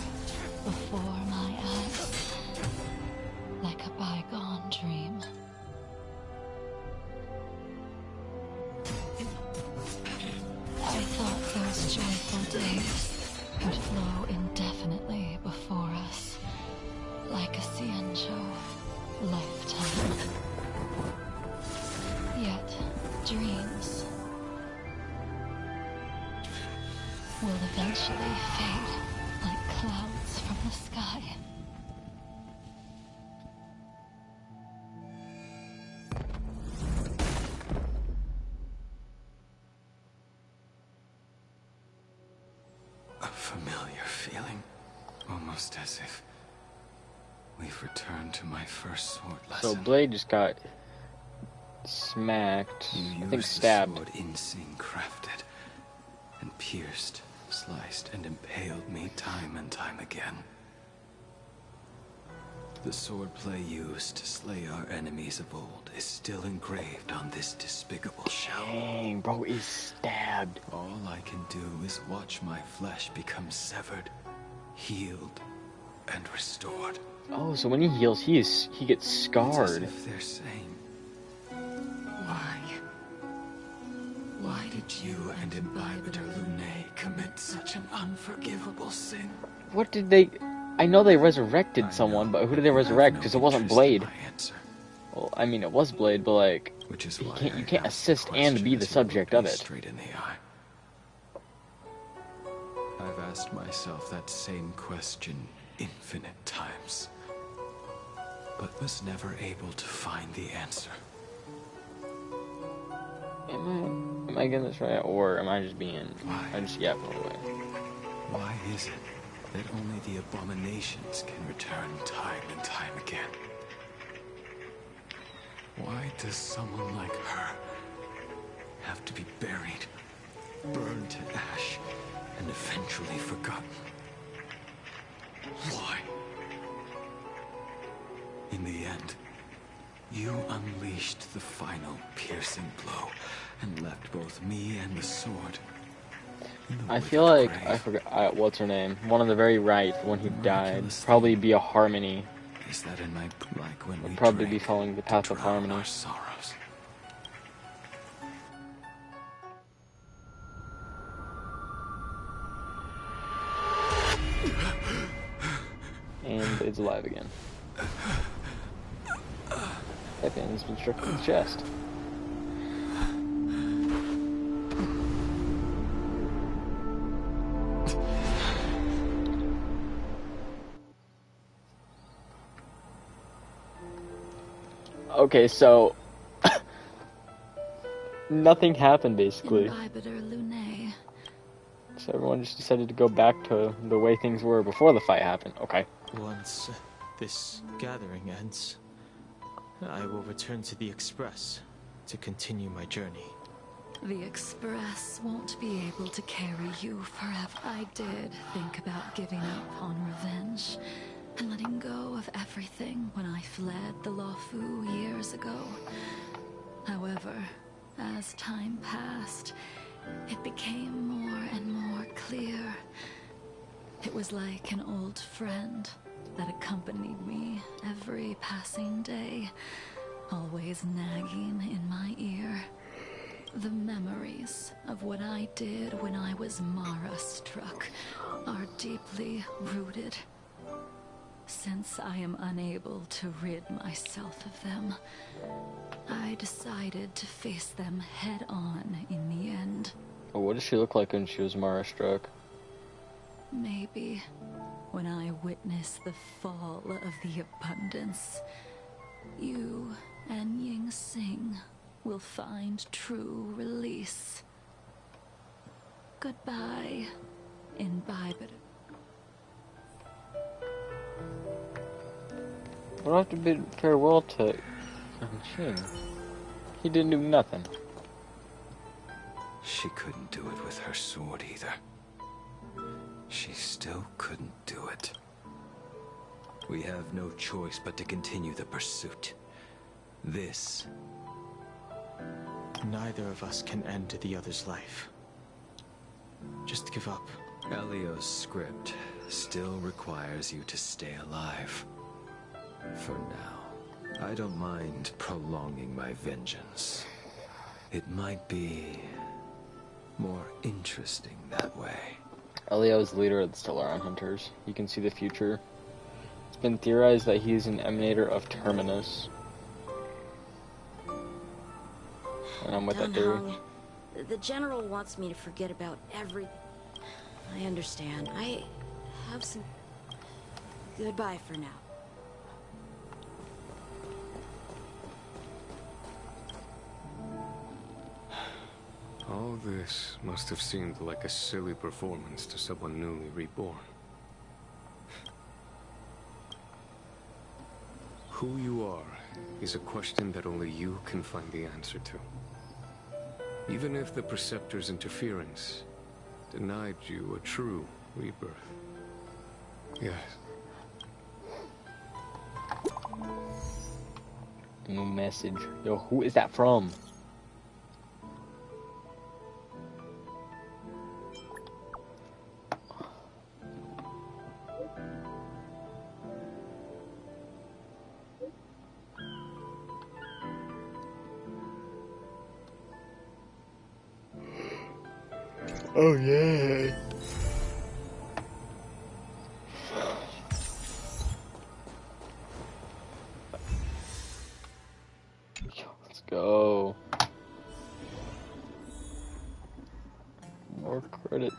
[SPEAKER 3] before my eyes, like a bygone dream. I thought those joyful days would flow indefinitely before us, like a Cienjo lifetime. Yet, dreams will eventually fade like clouds from the sky.
[SPEAKER 6] A familiar feeling. Almost as if we've returned to my first sword lesson.
[SPEAKER 1] So Blade just got smacked. I think stabbed.
[SPEAKER 6] The sword Insane crafted and pierced, sliced, and impaled me time and time again. The swordplay used to slay our enemies of old is still engraved on this despicable shell.
[SPEAKER 1] Dang, bro is stabbed.
[SPEAKER 6] All I can do is watch my flesh become severed, healed, and restored.
[SPEAKER 1] Oh, so when he heals, he gets
[SPEAKER 6] It's as
[SPEAKER 1] scarred.
[SPEAKER 6] if they're saying, why? Why did you and Imbibitor Lunae commit such an unforgivable sin?
[SPEAKER 1] What did they? I know they resurrected someone, but who did they resurrect? Because it wasn't Blade. Well, I mean, it was Blade, but like,
[SPEAKER 6] Which is
[SPEAKER 1] you
[SPEAKER 6] why
[SPEAKER 1] can't
[SPEAKER 6] I
[SPEAKER 1] assist
[SPEAKER 6] asked
[SPEAKER 1] and
[SPEAKER 6] the
[SPEAKER 1] be the
[SPEAKER 6] question
[SPEAKER 1] subject
[SPEAKER 6] as
[SPEAKER 1] of
[SPEAKER 6] you
[SPEAKER 1] it.
[SPEAKER 6] looked me Straight in the eye. I've asked myself that same question infinite times, but was never able to find the answer.
[SPEAKER 1] Am Am I getting this right, or am I just being?
[SPEAKER 6] Why?
[SPEAKER 1] I just yapping away.
[SPEAKER 6] Why is it that only the abominations can return time and time again? Why does someone like her have to be buried, burned to ash, and eventually forgotten? Why? In the end, you unleashed the final piercing blow and left both me and the sword in the
[SPEAKER 1] I feel
[SPEAKER 6] withered
[SPEAKER 1] like
[SPEAKER 6] grave.
[SPEAKER 1] I forgot what's her name. One of the very right when he died.
[SPEAKER 6] Miraculous
[SPEAKER 1] Probably
[SPEAKER 6] thing
[SPEAKER 1] be a Harmony.
[SPEAKER 6] Is that in my like when we
[SPEAKER 1] Probably be
[SPEAKER 6] drink
[SPEAKER 1] following the
[SPEAKER 6] to
[SPEAKER 1] path of
[SPEAKER 6] drown
[SPEAKER 1] Harmony.
[SPEAKER 6] our sorrows?
[SPEAKER 1] And it's alive again. Epian's been struck in the chest. Okay, so nothing happened basically.
[SPEAKER 3] Inhibitor Lunae.
[SPEAKER 1] So everyone just decided to go back to the way things were before the fight happened. Okay.
[SPEAKER 11] Once this gathering ends, I will return to the Express to continue my journey.
[SPEAKER 3] The Express won't be able to carry you forever. I did think about giving up on revenge and letting go of everything when I fled the Luofu years ago. However, as time passed, it became more and more clear. It was like an old friend that accompanied me every passing day, always nagging in my ear. The memories of what I did when I was Mara-struck are deeply rooted. Since I am unable to rid myself of them, I decided to face them head-on in the end.
[SPEAKER 1] Oh, what did she look like when she was Mara struck?
[SPEAKER 3] Maybe when I witness the fall of the abundance, you and Ying Sing will find true release. Goodbye, Imbiber.
[SPEAKER 1] What do I have to bid farewell to Qing? He didn't do nothing.
[SPEAKER 6] She couldn't do it with her sword either. She still couldn't do it. We have no choice but to continue the pursuit. This.
[SPEAKER 11] Neither of us can end the other's life. Just give up.
[SPEAKER 6] Elio's script still requires you to stay alive. For now, I don't mind prolonging my vengeance. It might be more interesting that way.
[SPEAKER 1] Elio is the leader of the Stellaron Hunters. You can see the future. It's been theorized that he is an emanator of Terminus. And I'm with that theory.
[SPEAKER 5] Hung, the General wants me to forget about every... I understand. I have some... Goodbye for now.
[SPEAKER 9] All this must have seemed like a silly performance to someone newly reborn. Who you are is a question that only you can find the answer to. Even if the Preceptor's interference denied you a true rebirth. Yes.
[SPEAKER 1] New message. Yo, who is that from? Oh yeah. Let's go. More credits.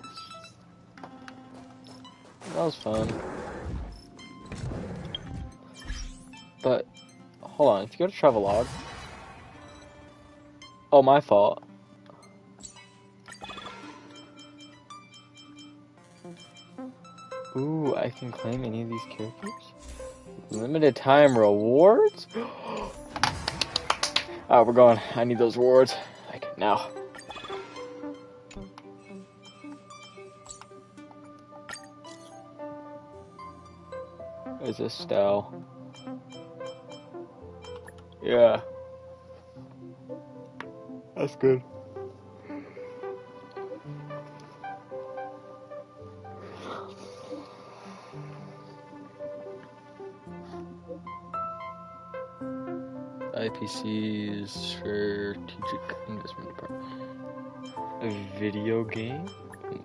[SPEAKER 1] That was fun. But hold on, if you go to Travelog. Oh, my fault. Ooh, I can claim any of these characters? Limited time rewards? Oh, we're going. I need those rewards. Like, now. Is Estelle? Yeah. That's good. IPC's Strategic Investment Department. A video game?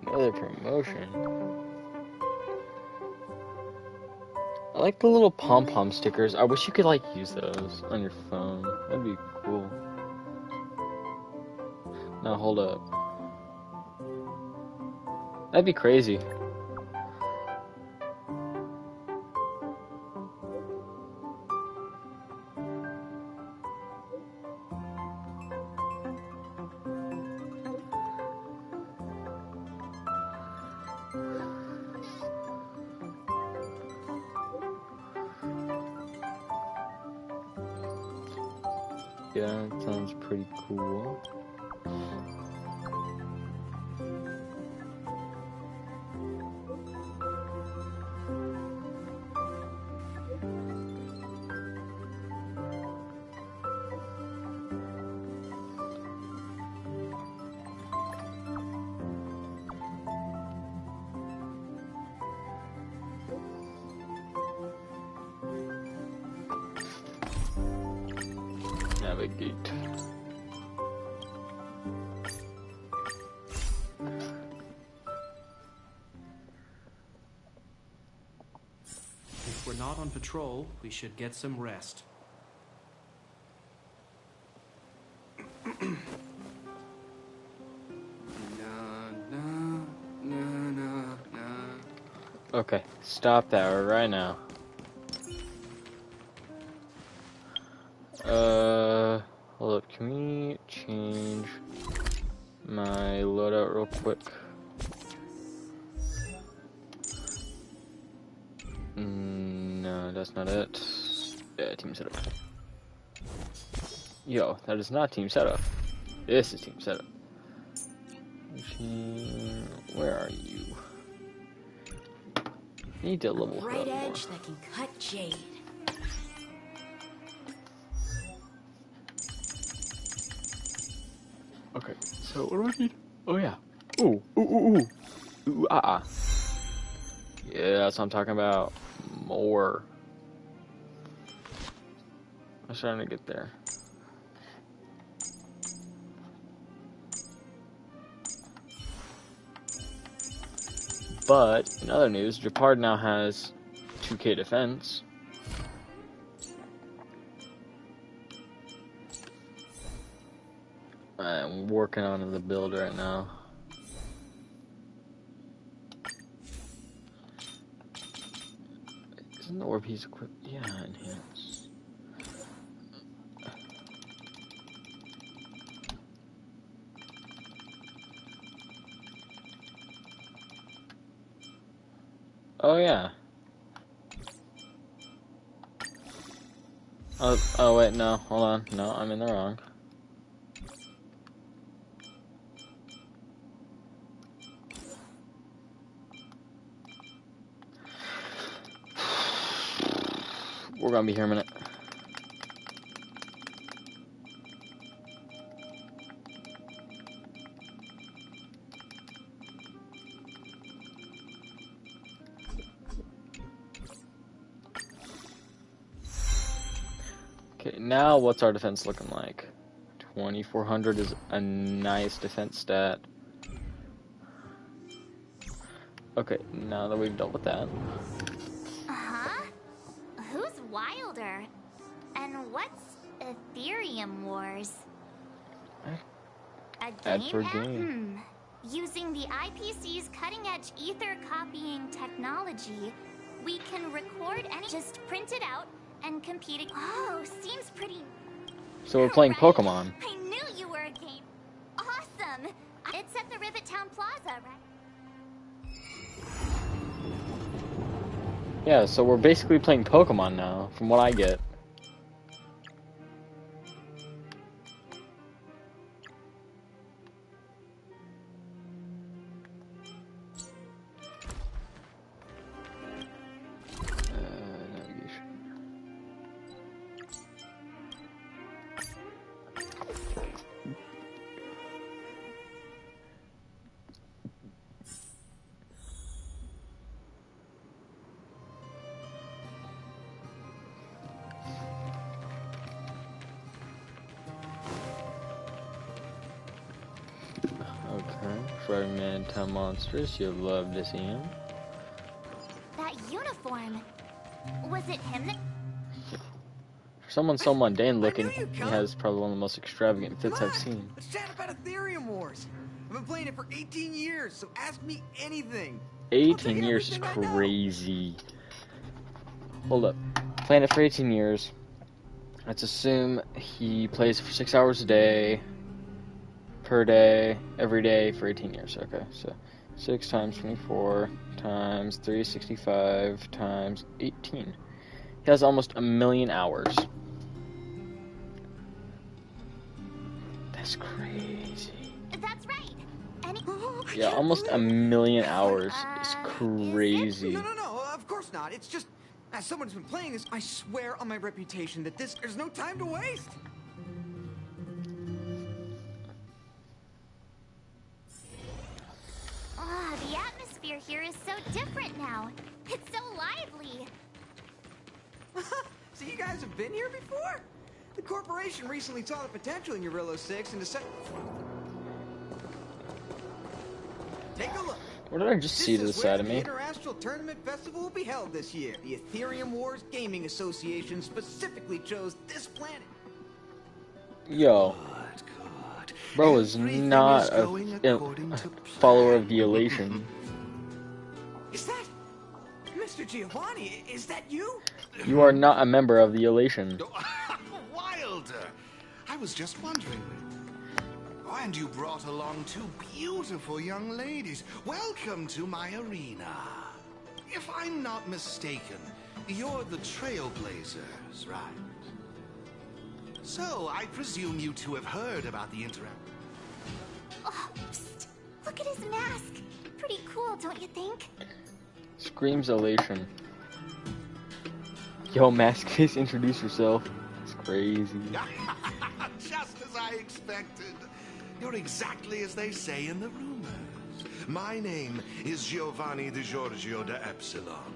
[SPEAKER 1] Another promotion. I like the little pom-pom stickers. I wish you could, like, use those on your phone. That'd be cool. Now, hold up. That'd be crazy. Yeah, that sounds pretty cool. Navigate.
[SPEAKER 7] If we're not on patrol, we should get some rest.
[SPEAKER 1] Okay, stop that right now. Hold up, can we change my loadout real quick? No, that's not it. Yeah, team setup. Yo, that is not team setup. This is team setup. Machine, where are you? Need to level her
[SPEAKER 5] Bright
[SPEAKER 1] up more.
[SPEAKER 5] edge that can cut jade.
[SPEAKER 1] Okay, so what do I need? Oh yeah. Ooh, ooh, ooh, ooh. Ooh, Yeah, that's what I'm talking about. More. I'm starting to get there. But, in other news, Japard now has 2K defense. I'm working on the build right now. Isn't the orb he's equipped? Yeah, enhance. Oh yeah. Oh wait, no, hold on. No, I'm in the wrong. We're gonna be here a minute. Okay, now what's our defense looking like? 2400 is a nice defense stat. Okay, now that we've dealt with that.
[SPEAKER 2] Uh-huh. Who's wilder? And what's Ethereum Wars? A
[SPEAKER 1] Ad
[SPEAKER 2] game
[SPEAKER 1] for
[SPEAKER 2] app?
[SPEAKER 1] game.
[SPEAKER 2] Using the IPC's cutting-edge ether copying technology, we can record and just print it out and compete. Oh, seems pretty.
[SPEAKER 1] So we're playing
[SPEAKER 2] right?
[SPEAKER 1] Pokemon.
[SPEAKER 2] I knew you were a game. Awesome. It's at the Rivet Town Plaza, right?
[SPEAKER 1] Yeah, so we're basically playing Pokemon now, from what I get. Okay, Frogman Town Monsters, you'll love to see him.
[SPEAKER 2] That uniform. Was it him that...
[SPEAKER 1] For someone so mundane looking,
[SPEAKER 12] you'd
[SPEAKER 1] he
[SPEAKER 12] come.
[SPEAKER 1] has probably one of the most extravagant fits
[SPEAKER 12] Come
[SPEAKER 1] I've
[SPEAKER 12] on,
[SPEAKER 1] seen.
[SPEAKER 12] let's chat about Ethereum Wars. I've been playing it for 18 years, so ask me anything. I'll tell
[SPEAKER 1] 18
[SPEAKER 12] you
[SPEAKER 1] years is
[SPEAKER 12] everything I know.
[SPEAKER 1] crazy. Hold up. Playing it for 18 years. Let's assume he plays for 6 hours a day, per day, every day for 18 years. Okay, so 6 times 24 times 365 times 18. He has almost 1,000,000 hours. That's crazy.
[SPEAKER 2] That's right. And
[SPEAKER 1] Yeah, almost 1,000,000 hours is crazy.
[SPEAKER 12] No, of course not. It's just, as someone who's been playing this, I swear on my reputation that there's no time to waste.
[SPEAKER 2] The atmosphere here is so different now. It's so lively.
[SPEAKER 12] So you guys have been here before? The corporation recently saw the potential in Urillo 6 and decided... Take a look.
[SPEAKER 1] What did I just see to the side of me?
[SPEAKER 12] The Interastral Tournament Festival will be held this year. The Ethereum Wars Gaming Association specifically chose this planet.
[SPEAKER 1] Yo. Bro is not a follower of the Elation.
[SPEAKER 12] Is that... Mr. Giovanni, is that you?
[SPEAKER 1] You are not a member of the Elation.
[SPEAKER 13] Wilder! I was just wondering. Oh, and you brought along 2 beautiful young ladies. Welcome to my arena. If I'm not mistaken, you're the Trailblazers, right? So, I presume you 2 have heard about the
[SPEAKER 2] Oh, psst. Look at his mask. Pretty cool, don't you think?
[SPEAKER 1] Screams Elation. Yo, Mask Face, introduce yourself. It's crazy.
[SPEAKER 13] Just as I expected. You're exactly as they say in the rumors. My name is Giovanni Di Giorgio de Epsilon,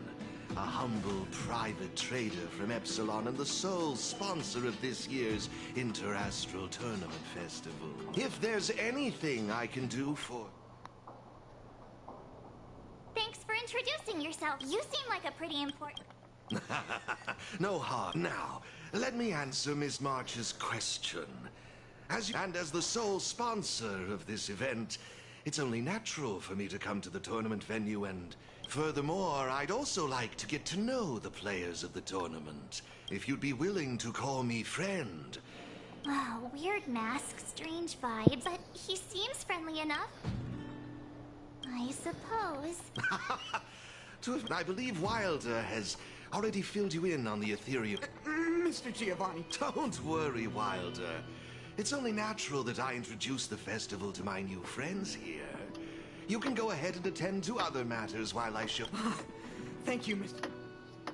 [SPEAKER 13] a humble private trader from Epsilon and the sole sponsor of this year's Interastral Tournament Festival. If there's anything I can do for...
[SPEAKER 2] Thanks for introducing yourself. You seem like a pretty important...
[SPEAKER 13] No harm. Now, let me answer Miss March's question. As the sole sponsor of this event, it's only natural for me to come to the tournament venue, and furthermore, I'd also like to get to know the players of the tournament. If you'd be willing to call me friend.
[SPEAKER 2] Oh, weird mask, strange vibes, but he seems friendly enough. I suppose.
[SPEAKER 13] I believe Wilder has already filled you in on the Ethereum...
[SPEAKER 12] Mr. Giovanni.
[SPEAKER 13] Don't worry, Wilder. It's only natural that I introduce the festival to my new friends here. You can go ahead and attend to other matters while I show...
[SPEAKER 12] Thank you, Mr.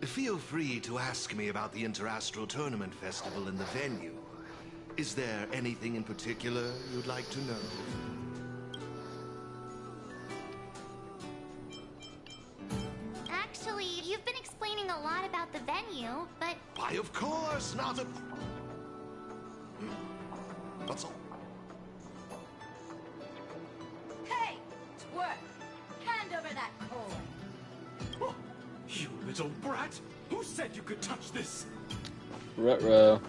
[SPEAKER 13] Feel free to ask me about the Interastral Tournament Festival and the venue. Is there anything in particular you'd like to know?
[SPEAKER 2] Actually, you've been explaining a lot about the venue, but...
[SPEAKER 13] Why, of course, not a... That's all.
[SPEAKER 5] Hey, twerp! Hand over that coin.
[SPEAKER 7] Oh, you little brat! Who said you could touch this?
[SPEAKER 1] Ruh-roh.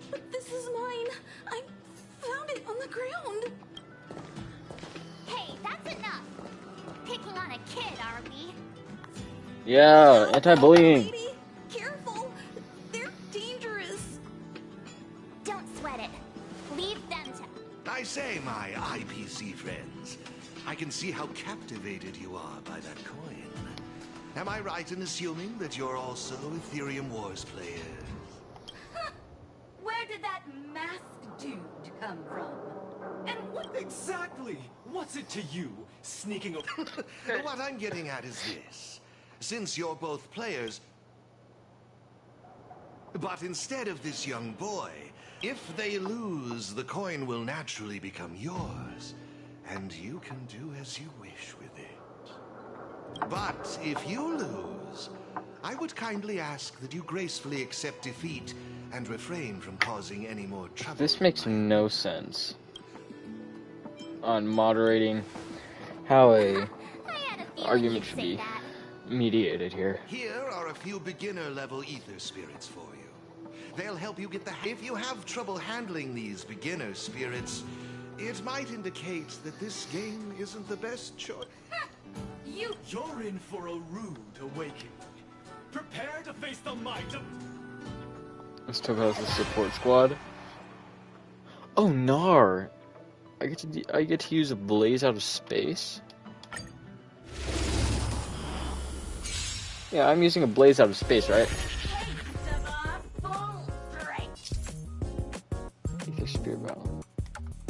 [SPEAKER 3] But this is mine. I found it on the ground.
[SPEAKER 2] Hey, that's enough! Picking on a kid, are we?
[SPEAKER 1] Yeah, anti-bullying.
[SPEAKER 3] Lady, careful. They're dangerous.
[SPEAKER 2] Don't sweat it. Leave them to...
[SPEAKER 13] I say, my IPC friends, I can see how captivated you are by that coin. Am I right in assuming that you're also Ethereum Wars players?
[SPEAKER 14] Where did that masked dude come from? And what
[SPEAKER 7] Exactly! What's it to you, sneaking over?
[SPEAKER 13] What I'm getting at is this. Since you're both players, but instead of this young boy, if they lose, the coin will naturally become yours, and you can do as you wish with it. But if you lose, I would kindly ask that you gracefully accept defeat and refrain from causing any more trouble.
[SPEAKER 1] This makes no sense on moderating how a argument should be mediated here.
[SPEAKER 13] Here are a few beginner-level ether spirits for you. They'll help you get the... If you have trouble handling these beginner spirits, it might indicate that this game isn't the best choice.
[SPEAKER 7] You're in for a rude awakening. Prepare to face the might of...
[SPEAKER 1] Let's talk about the support squad. Oh, Nar! I get to use a blaze out of space? Yeah, I'm using a blaze out of space, right? Ether Spirit Battle.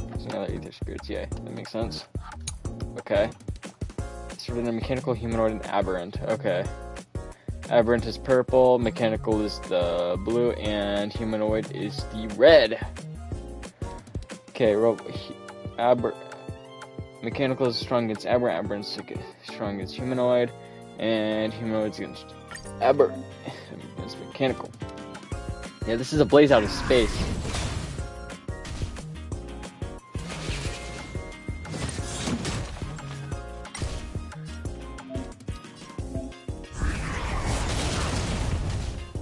[SPEAKER 1] There's another Ether Spirits, yeah, that makes sense. Okay. Started in mechanical, humanoid, and aberrant. Okay. Aberrant is purple, mechanical is the blue, and humanoid is the red. Okay, mechanical is strong against aberrant, aberrant's strong against humanoid, and humanoid's against aberrant, against mechanical. Yeah, this is a blaze out of space.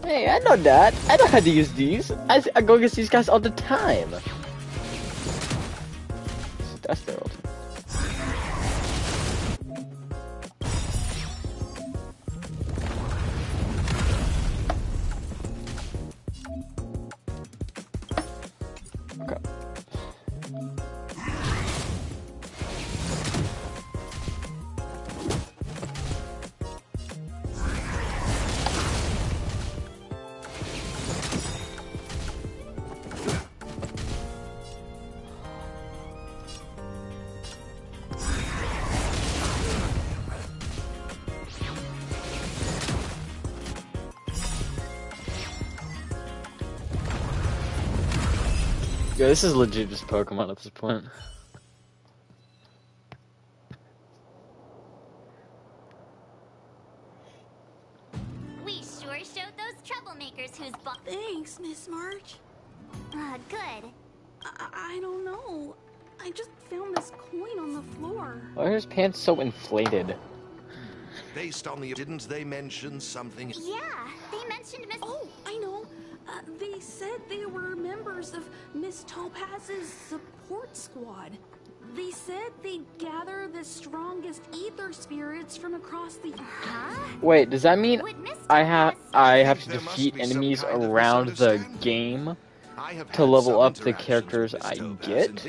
[SPEAKER 1] Hey, I know that. I know how to use these. I go against these guys all the time. That's their ultimate. Okay. Yeah, this is legit just Pokemon at this point.
[SPEAKER 2] We sure showed those troublemakers who's
[SPEAKER 5] Thanks, Miss March.
[SPEAKER 2] Good.
[SPEAKER 5] I don't know. I just found this coin on the floor.
[SPEAKER 1] Why are his pants so inflated?
[SPEAKER 13] Based on the... Didn't they mention something?
[SPEAKER 2] Yeah, they mentioned Miss...
[SPEAKER 5] Oh, I know. They said they were members of Miss Topaz's support squad. They said they'd gather the strongest ether spirits from across the...
[SPEAKER 1] Wait, does that mean I have to defeat enemies around the game to level up the characters I get?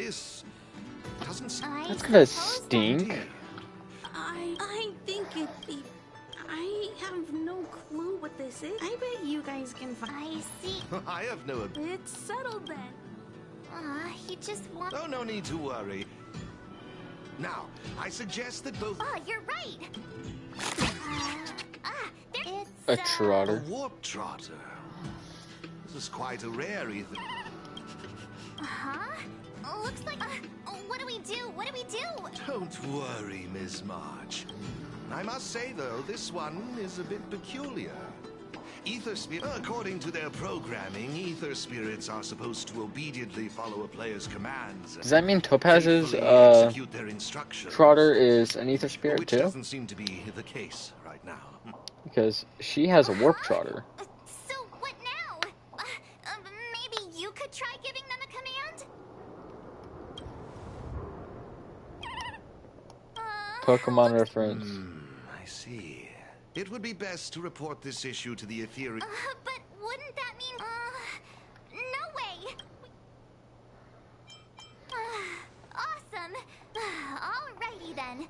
[SPEAKER 1] That's gonna stink.
[SPEAKER 5] I think it'd be... I have no clue what this is. I bet you guys can find...
[SPEAKER 2] I see.
[SPEAKER 13] I have no...
[SPEAKER 5] It's settled then.
[SPEAKER 2] He just wants...
[SPEAKER 13] Oh, no need to worry. Now, I suggest that both...
[SPEAKER 2] Oh, you're right. It's...
[SPEAKER 1] A trotter.
[SPEAKER 13] A warp trotter. This is quite a rare ether...
[SPEAKER 2] Looks like... what do we do? What do we do?
[SPEAKER 13] Don't worry, Miss March. I must say, though, this one is a bit peculiar. Ether spirits, according to their programming, ether spirits are supposed to obediently follow a player's commands.
[SPEAKER 1] Does that mean Topaz's
[SPEAKER 13] execute their instructions.
[SPEAKER 1] trotter is an ether spirit
[SPEAKER 13] Which
[SPEAKER 1] too?
[SPEAKER 13] doesn't seem to be the case right now.
[SPEAKER 1] Because she has a warp trotter.
[SPEAKER 2] So, what now? Maybe you could try giving them a command?
[SPEAKER 1] Pokemon reference.
[SPEAKER 13] I see. It would be best to report this issue to the Ethereum...
[SPEAKER 2] But wouldn't that mean... no way! Awesome! Alrighty then. then.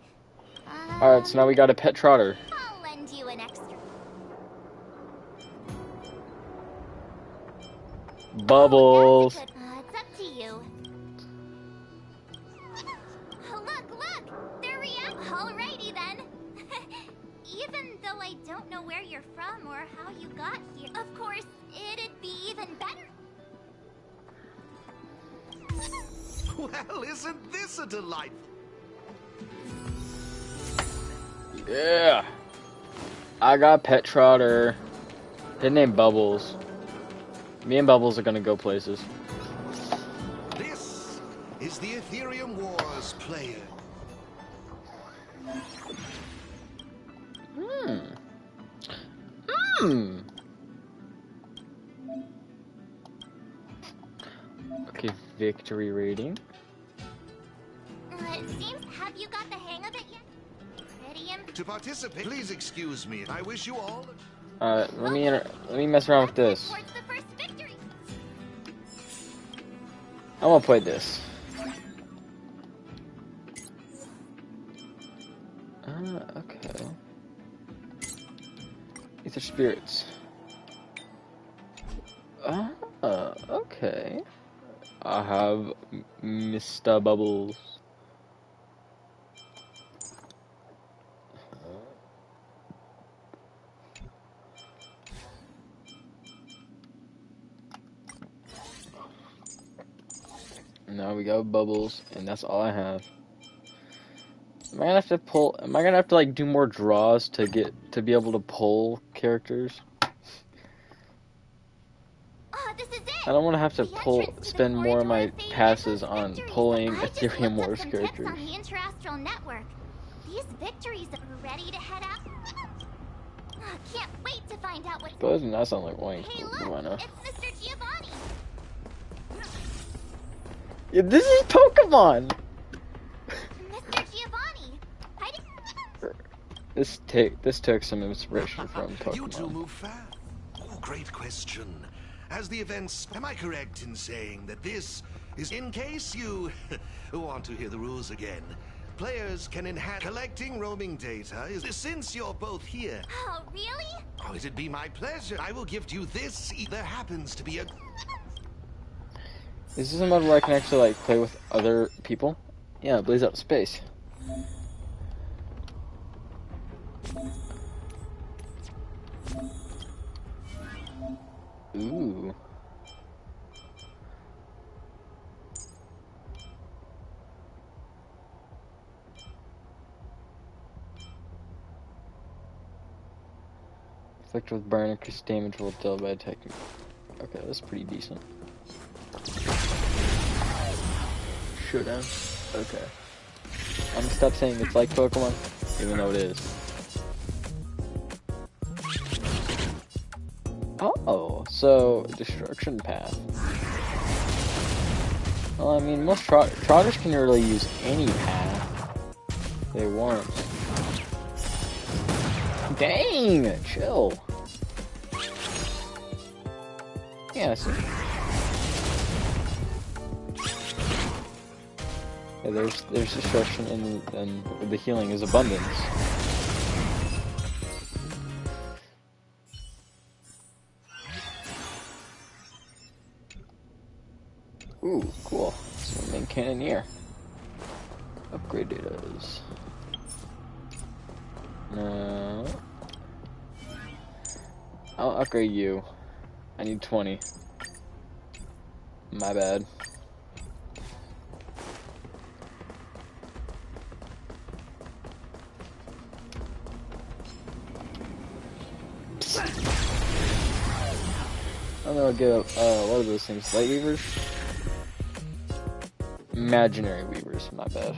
[SPEAKER 1] Alright, so now we got a pet trotter.
[SPEAKER 2] I'll lend you an extra.
[SPEAKER 1] Bubbles.
[SPEAKER 2] It's up to you. Look! They're Alrighty then. Even though I don't know where you're from or how you got here, of course, it'd be even better.
[SPEAKER 13] Well, isn't this a delight?
[SPEAKER 1] Yeah. I got pet trotter. His name Bubbles. Me and Bubbles are gonna go places.
[SPEAKER 13] This is the Ethereum Wars player.
[SPEAKER 1] Okay, victory rating.
[SPEAKER 2] It seems, have you got the hang of it yet? Pretty
[SPEAKER 13] To participate, please excuse me. I wish you all.
[SPEAKER 1] Let me mess around with this.
[SPEAKER 2] towards the first victory.
[SPEAKER 1] I'm gonna play this. Okay. Ether spirits. Okay. I have Mr. Bubbles. Now we got Bubbles, and that's all I have. Am I gonna have to like do more draws to be able to pull characters?
[SPEAKER 2] This is it.
[SPEAKER 1] I don't want to have to spend more of my passes on pulling Ethereum Wars characters.
[SPEAKER 2] On the interastral network. These victories are ready to head out. Can't wait to find out what.
[SPEAKER 1] That does not sound like Wayne.
[SPEAKER 2] Hey, look, it's Mr. Giovanni.
[SPEAKER 1] Yeah, this is Pokemon.
[SPEAKER 2] Mr. Giovanni.
[SPEAKER 1] This took some inspiration from Pokemon.
[SPEAKER 13] You two move fast. Oh, great question. As the events, am I correct in saying that this is in case you want to hear the rules again? Players can enhance collecting roaming data. Since you're both here.
[SPEAKER 2] Oh, really?
[SPEAKER 13] Oh, it'd be my pleasure. I will gift you this. There happens to be a.
[SPEAKER 1] Is this a mode where I can actually like play with other people? Yeah, Blaze Out Space. Ooh. Afflicted with burn, increased damage will dealt by attacking. Okay, that's pretty decent. Showdown. Okay. I'm gonna stop saying it's like Pokemon, even though it is. Oh, so destruction path. Well, I mean, most trotters can really use any path they want. Dang, chill. Yeah, see. Yeah, there's destruction and the healing is abundance. Ooh, cool. So main cannoneer. Upgrade datas. No. I'll upgrade you. I need 20. My bad. I'm gonna get what are those things? Light weavers? Imaginary weavers, my bad.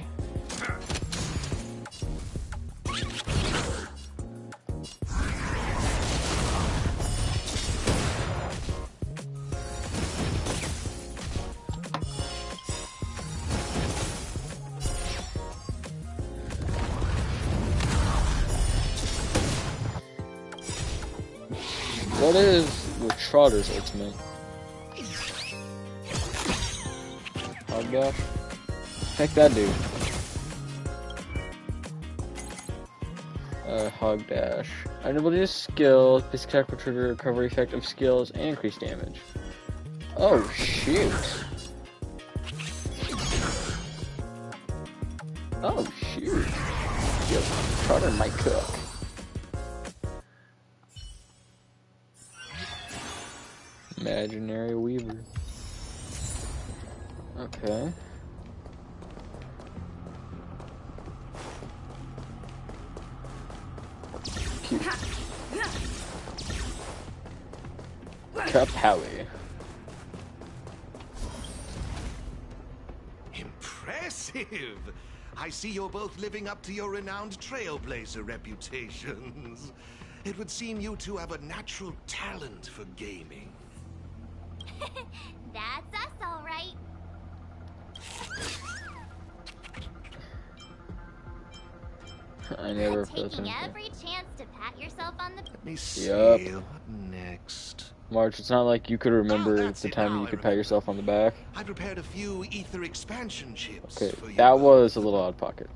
[SPEAKER 1] What is your Trotter's ultimate? Oh gosh. Heck that dude. Hog dash. Ability skills. Basic attack will trigger recovery effect of skills and increase damage. Oh shoot! Oh shoot! Yo, Trotter might cook. Imaginary Weaver. Okay. Cute. Kapowie.
[SPEAKER 13] Impressive! I see you're both living up to your renowned trailblazer reputations. It would seem you two have a natural talent for gaming.
[SPEAKER 2] That's us, all right.
[SPEAKER 1] I never
[SPEAKER 2] Taking every chance to pat yourself on the...
[SPEAKER 13] Let me see.
[SPEAKER 1] Yup.
[SPEAKER 13] What next?
[SPEAKER 1] March, it's not like you could remember the time you could pat yourself on the back.
[SPEAKER 13] I prepared a few ether expansion chips
[SPEAKER 1] Okay,
[SPEAKER 13] for you.
[SPEAKER 1] that was a little out of pocket.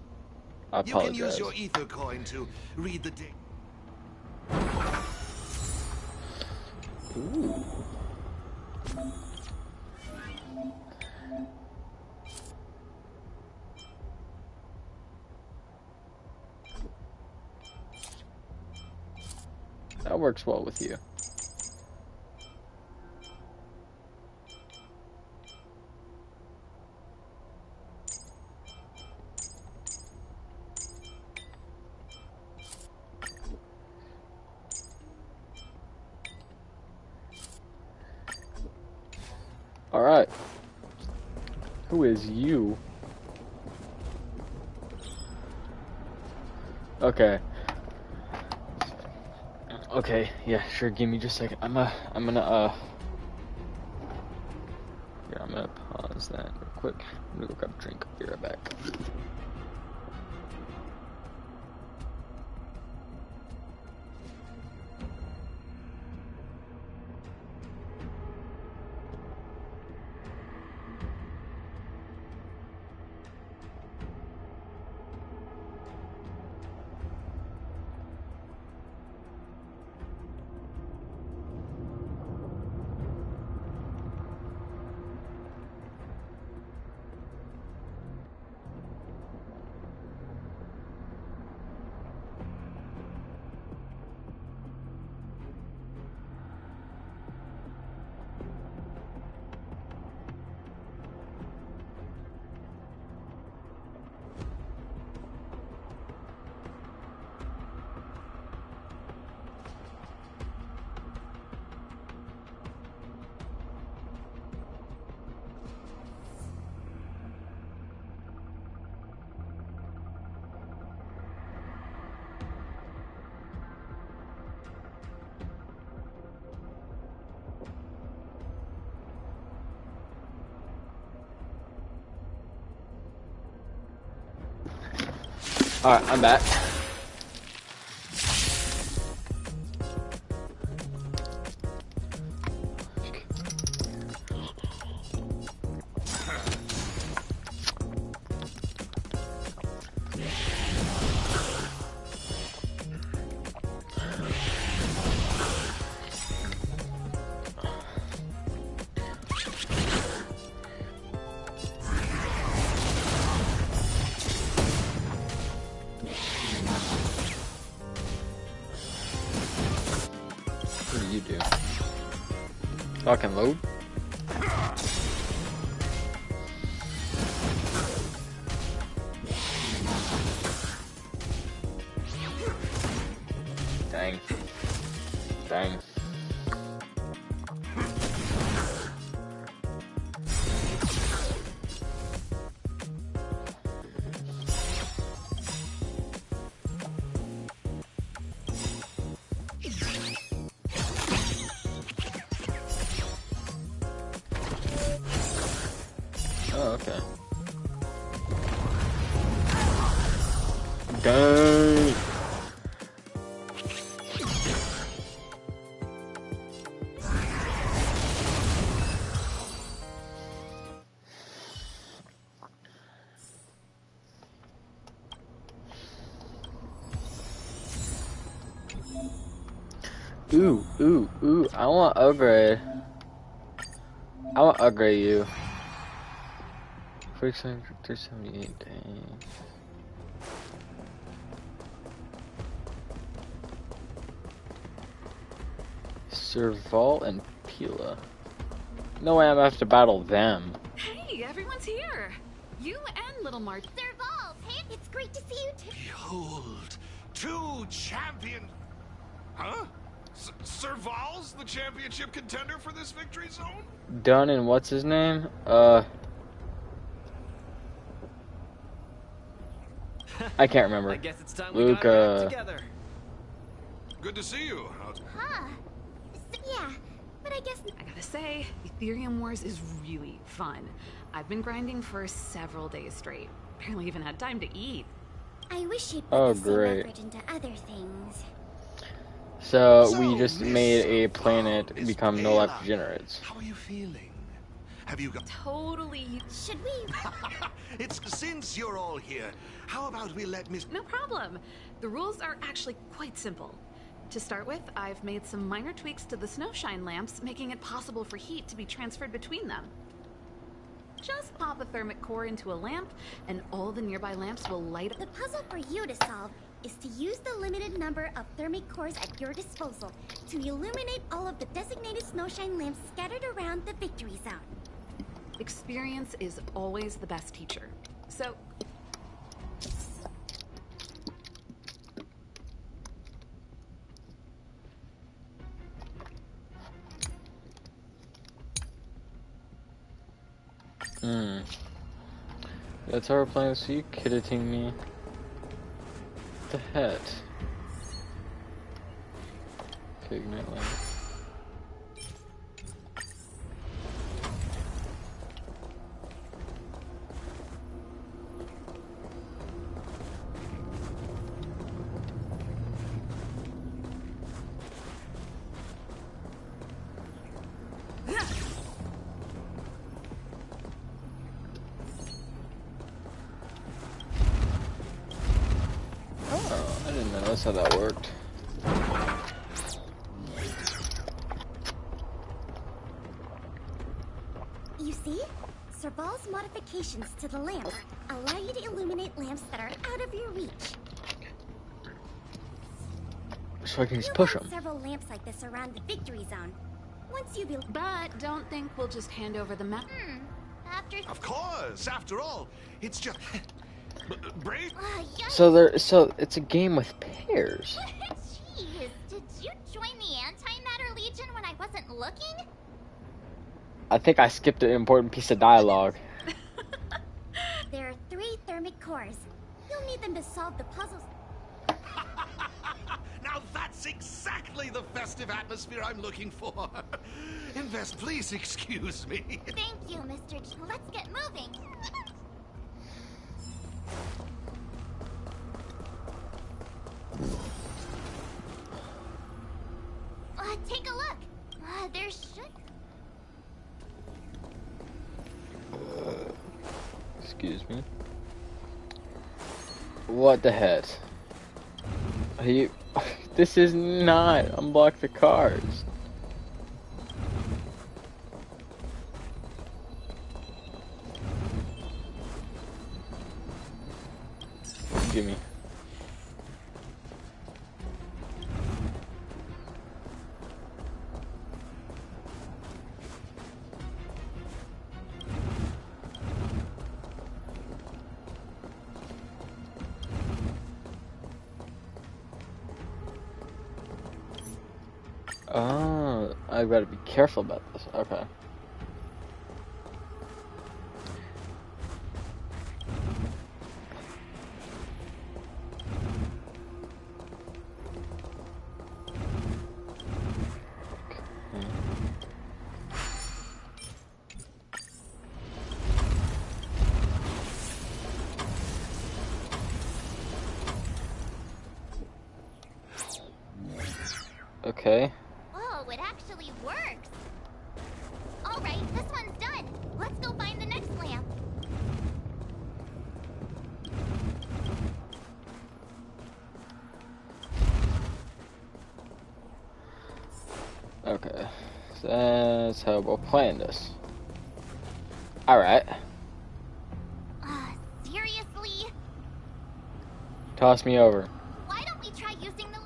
[SPEAKER 1] I
[SPEAKER 13] You can
[SPEAKER 1] apologize.
[SPEAKER 13] use your ether coin to read the date.
[SPEAKER 1] Ooh. That works well with you. All right. Who is you? Okay. Okay, yeah, sure, give me just a second. I'm gonna pause that real quick. I'm gonna go grab a drink. I'll be right back. Alright, I'm back. What do you do? Lock and load? Dang. Dang. Oh, okay. Dang. Ooh. I want upgrade. I want upgrade you. 378, dang. Serval and Pila. No way I'm gonna have to battle them.
[SPEAKER 15] Hey, everyone's here. You and Little Mart.
[SPEAKER 2] Serval, hey, it's great to see you too.
[SPEAKER 13] Behold, 2 champions. Huh? Serval's the championship contender for this victory zone?
[SPEAKER 1] Dunn and what's his name? I can't remember.
[SPEAKER 16] I guess it's time we got our act together.
[SPEAKER 13] Good to see you.
[SPEAKER 2] Huh. Yeah, but I guess...
[SPEAKER 15] I gotta say, Ethereum Wars is really fun. I've been grinding for several days straight. Barely even had time to eat.
[SPEAKER 2] I wish you'd put the same effort into other things.
[SPEAKER 1] So we just made a planet become no life degenerates.
[SPEAKER 13] How are you feeling? Have you got...
[SPEAKER 15] Totally.
[SPEAKER 2] Should we...
[SPEAKER 13] It's since you're all here, how about we let Miss...
[SPEAKER 15] No problem. The rules are actually quite simple. To start with, I've made some minor tweaks to the snowshine lamps, making it possible for heat to be transferred between them. Just pop a thermic core into a lamp, and all the nearby lamps will light up.
[SPEAKER 2] The puzzle for you to solve is to use the limited number of thermic cores at your disposal to illuminate all of the designated snowshine lamps scattered around the victory zone.
[SPEAKER 15] Experience is always the best teacher. So...
[SPEAKER 1] That's how we're playing. So you kidding me? What the heck? Okay, ignite lamp. Oh, I didn't know that's how that worked.
[SPEAKER 2] You see? Serval's modifications to the lamps allow you to illuminate lamps that are out of your reach.
[SPEAKER 1] So I can just push them.
[SPEAKER 2] Several lamps like this around the victory zone. Once you build...
[SPEAKER 15] But don't think we'll just hand over the map.
[SPEAKER 2] After...
[SPEAKER 13] Of course, after all, it's just... Brave?
[SPEAKER 1] So it's a game with pairs.
[SPEAKER 2] Jeez, did you join the Antimatter Legion when I wasn't looking?
[SPEAKER 1] I think I skipped an important piece of dialogue.
[SPEAKER 2] There are 3 thermic cores. You'll need them to solve the puzzles.
[SPEAKER 13] Now that's exactly the festive atmosphere I'm looking for. Invest, please excuse me.
[SPEAKER 2] Thank you, Mr. G. Let's get moving. Take a look. There should...
[SPEAKER 1] Excuse me. What the heck? Are you... This is not unblock the cards. Gimme. Oh, I've got to be careful about this. Okay. Okay.
[SPEAKER 2] Whoa, it actually works. All right, this one's done. Let's go find the next lamp.
[SPEAKER 1] Let's have about playing this. Alright.
[SPEAKER 2] Seriously?
[SPEAKER 1] Toss me over.
[SPEAKER 2] Why don't we try using the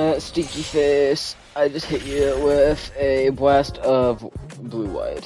[SPEAKER 2] link?
[SPEAKER 1] Stinky face. I just hit you with a blast of blue-white.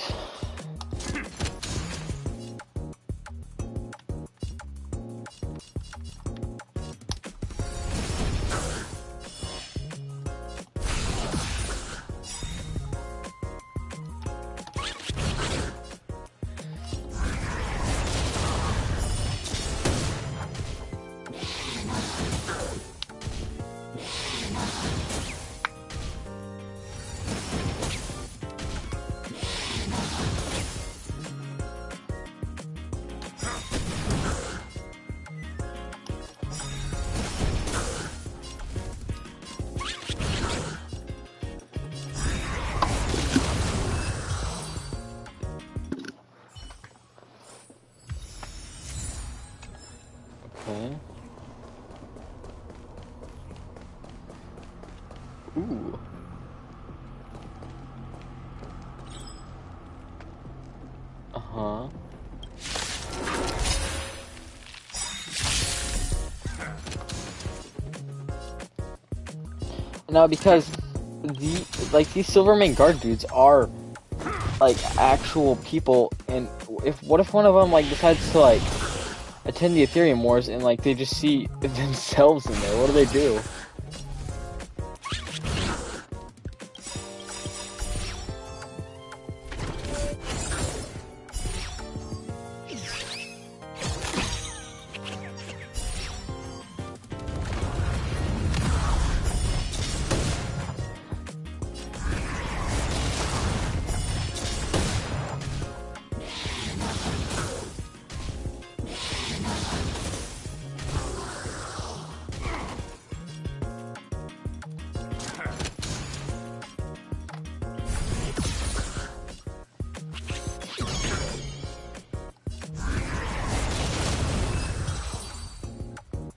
[SPEAKER 1] Okay. Ooh. Uh-huh. Now, because these Silvermane guard dudes are like actual people, and what if one of them like decides to like attend the Ethereum Wars and like they just see themselves in there? What do they do?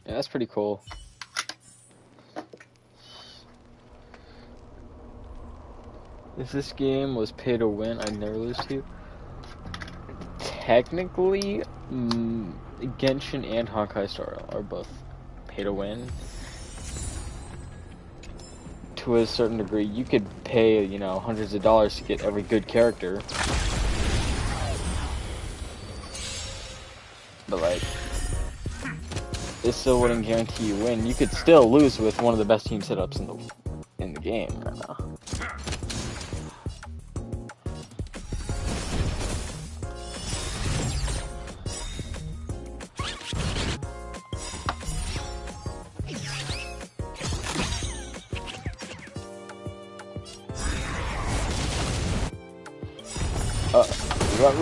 [SPEAKER 1] Yeah, that's pretty cool. If this game was pay to win, I'd never lose to you. Technically, Genshin and Honkai Star are both pay to win. To a certain degree, you could pay, you know, hundreds of dollars to get every good character. But like, it still wouldn't guarantee you win. You could still lose with one of the best team setups in the game right now.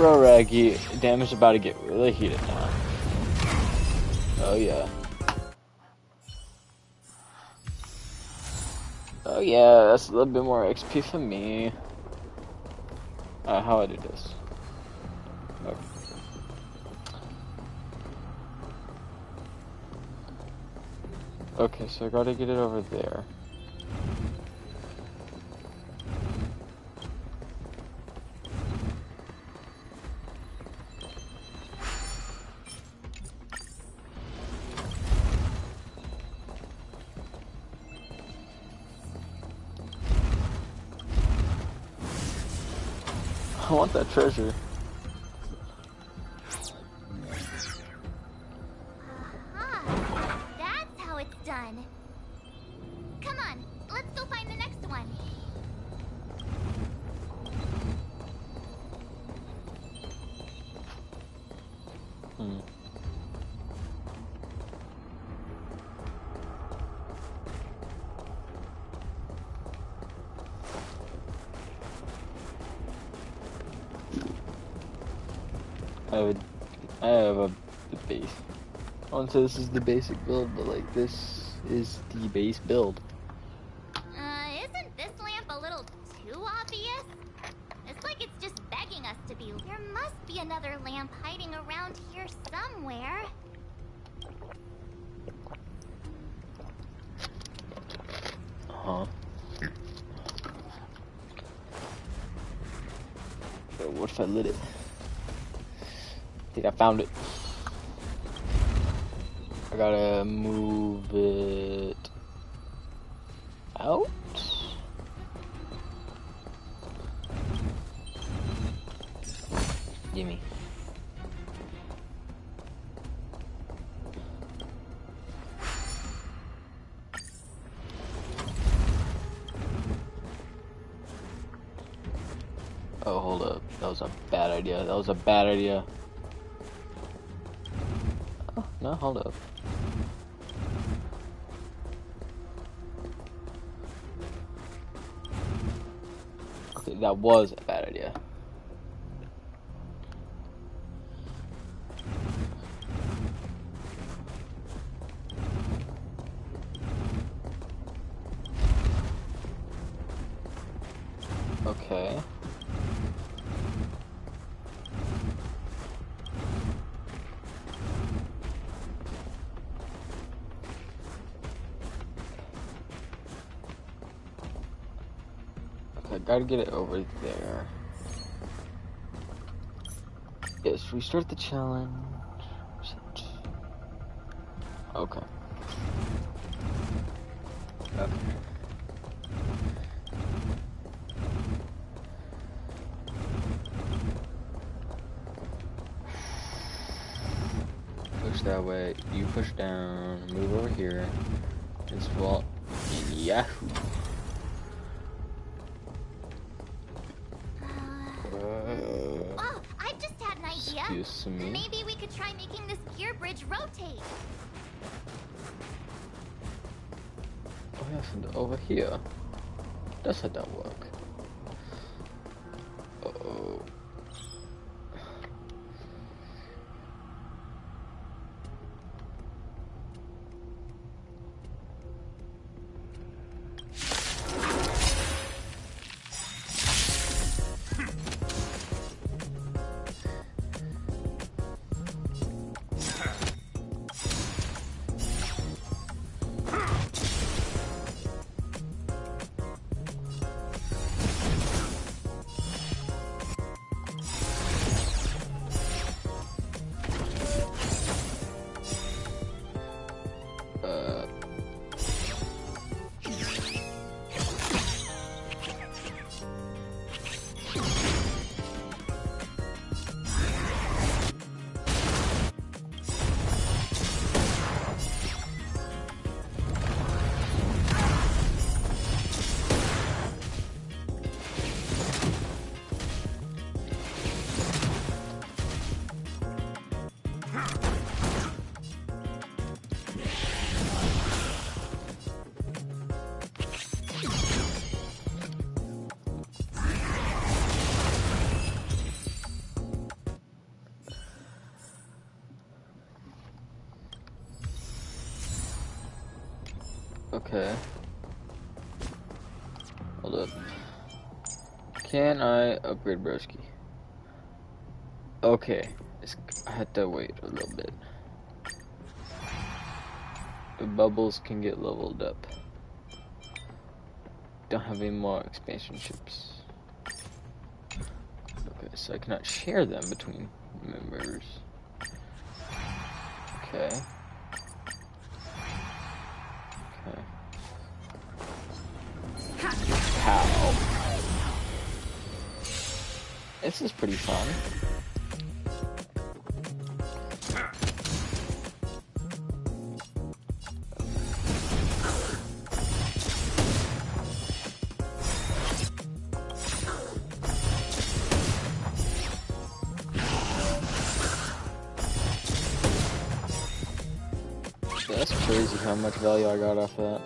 [SPEAKER 1] Raggy, damage about to get really heated now. Oh yeah. Oh yeah, that's a little bit more XP for me. How I do this? Okay. Okay, so I gotta get it over there. I want that treasure.
[SPEAKER 2] Aha! That's how it's done. Come on, let's go find the next one.
[SPEAKER 1] I have a base. I wouldn't say this is the basic build, but like this is the base build.
[SPEAKER 2] Isn't this lamp a little too obvious? It's like it's just begging us to be. There must be another hiding around here somewhere.
[SPEAKER 1] Huh? What if I lit it? I think I found it. I gotta move it out. Gimme. Oh, hold up. That was a bad idea. That was a bad idea. Oh, no, hold up. Okay, that was a bad idea. Okay. I gotta get it over there. Yes, restart the challenge. Okay. Okay. Push that way. You push down. Move over here. And swap. And Yahoo.
[SPEAKER 2] Oh, I just had an idea.
[SPEAKER 1] Excuse me.
[SPEAKER 2] Maybe we could try making this gear bridge rotate.
[SPEAKER 1] Oh yes, and over here. That's how that work. Uh-oh. Okay. Hold up. Can I upgrade Broski? Okay. I had to wait a little bit. The bubbles can get leveled up. Don't have any more expansion ships. Okay, so I cannot share them between members. Okay. Okay. Pow. This is pretty fun. That's crazy how much value I got off that.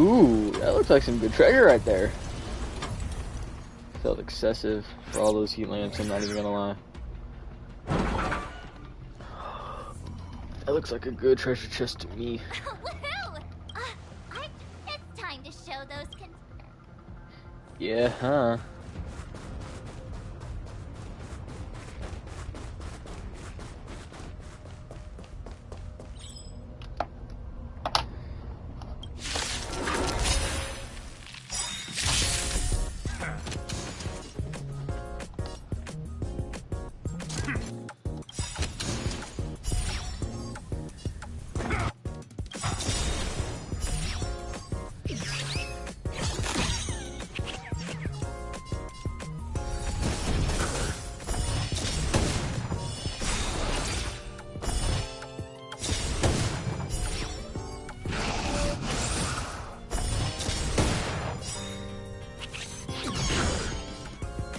[SPEAKER 1] Ooh, that looks like some good treasure right there. Felt excessive for all those heat lamps, I'm not even gonna lie. That looks like a good treasure chest to me.
[SPEAKER 2] Woohoo! It's time to show those
[SPEAKER 1] Yeah, huh?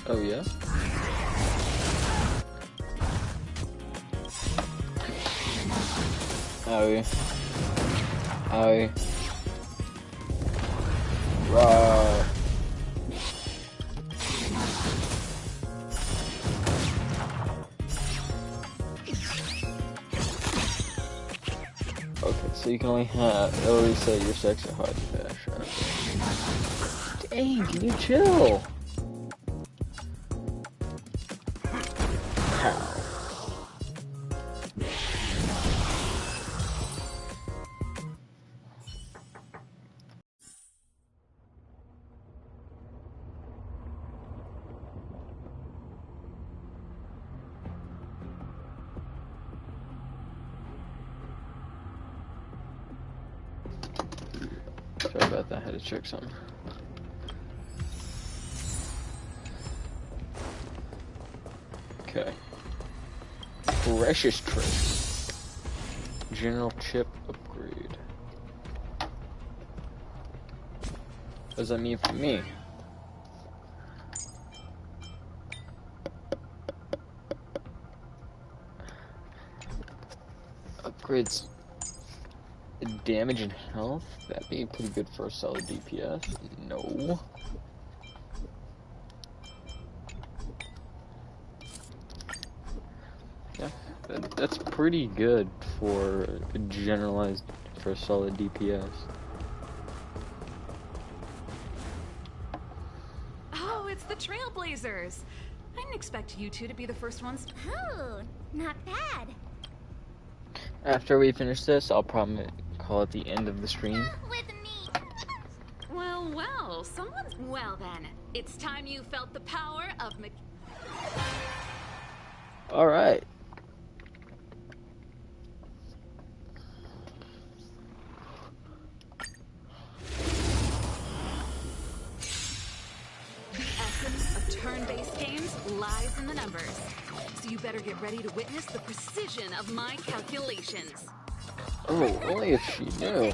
[SPEAKER 1] Oh yeah? Oh. Oh. Right. Okay, so you can only reset your sex at hard fashion. Dang, can you chill? How? Sorry about that, I had to check something. Okay. Precious Trace. General chip upgrade. What does that mean for me? Upgrades damage and health? That'd be pretty good for a solid DPS. No. Yeah, that's pretty good for a generalized, for a solid DPS.
[SPEAKER 15] Oh, it's the Trailblazers. I didn't expect you two to be the first ones.
[SPEAKER 2] Oh, not bad.
[SPEAKER 1] After we finish this, I'll probably call it the end of the stream.
[SPEAKER 2] With me.
[SPEAKER 15] Well, well, someone's... Well then, it's time you felt the power of
[SPEAKER 1] Alright.
[SPEAKER 15] The essence of turn-based games lies in the numbers. So you better get ready to witness the precision of my calculations.
[SPEAKER 1] Oh, only if she knew.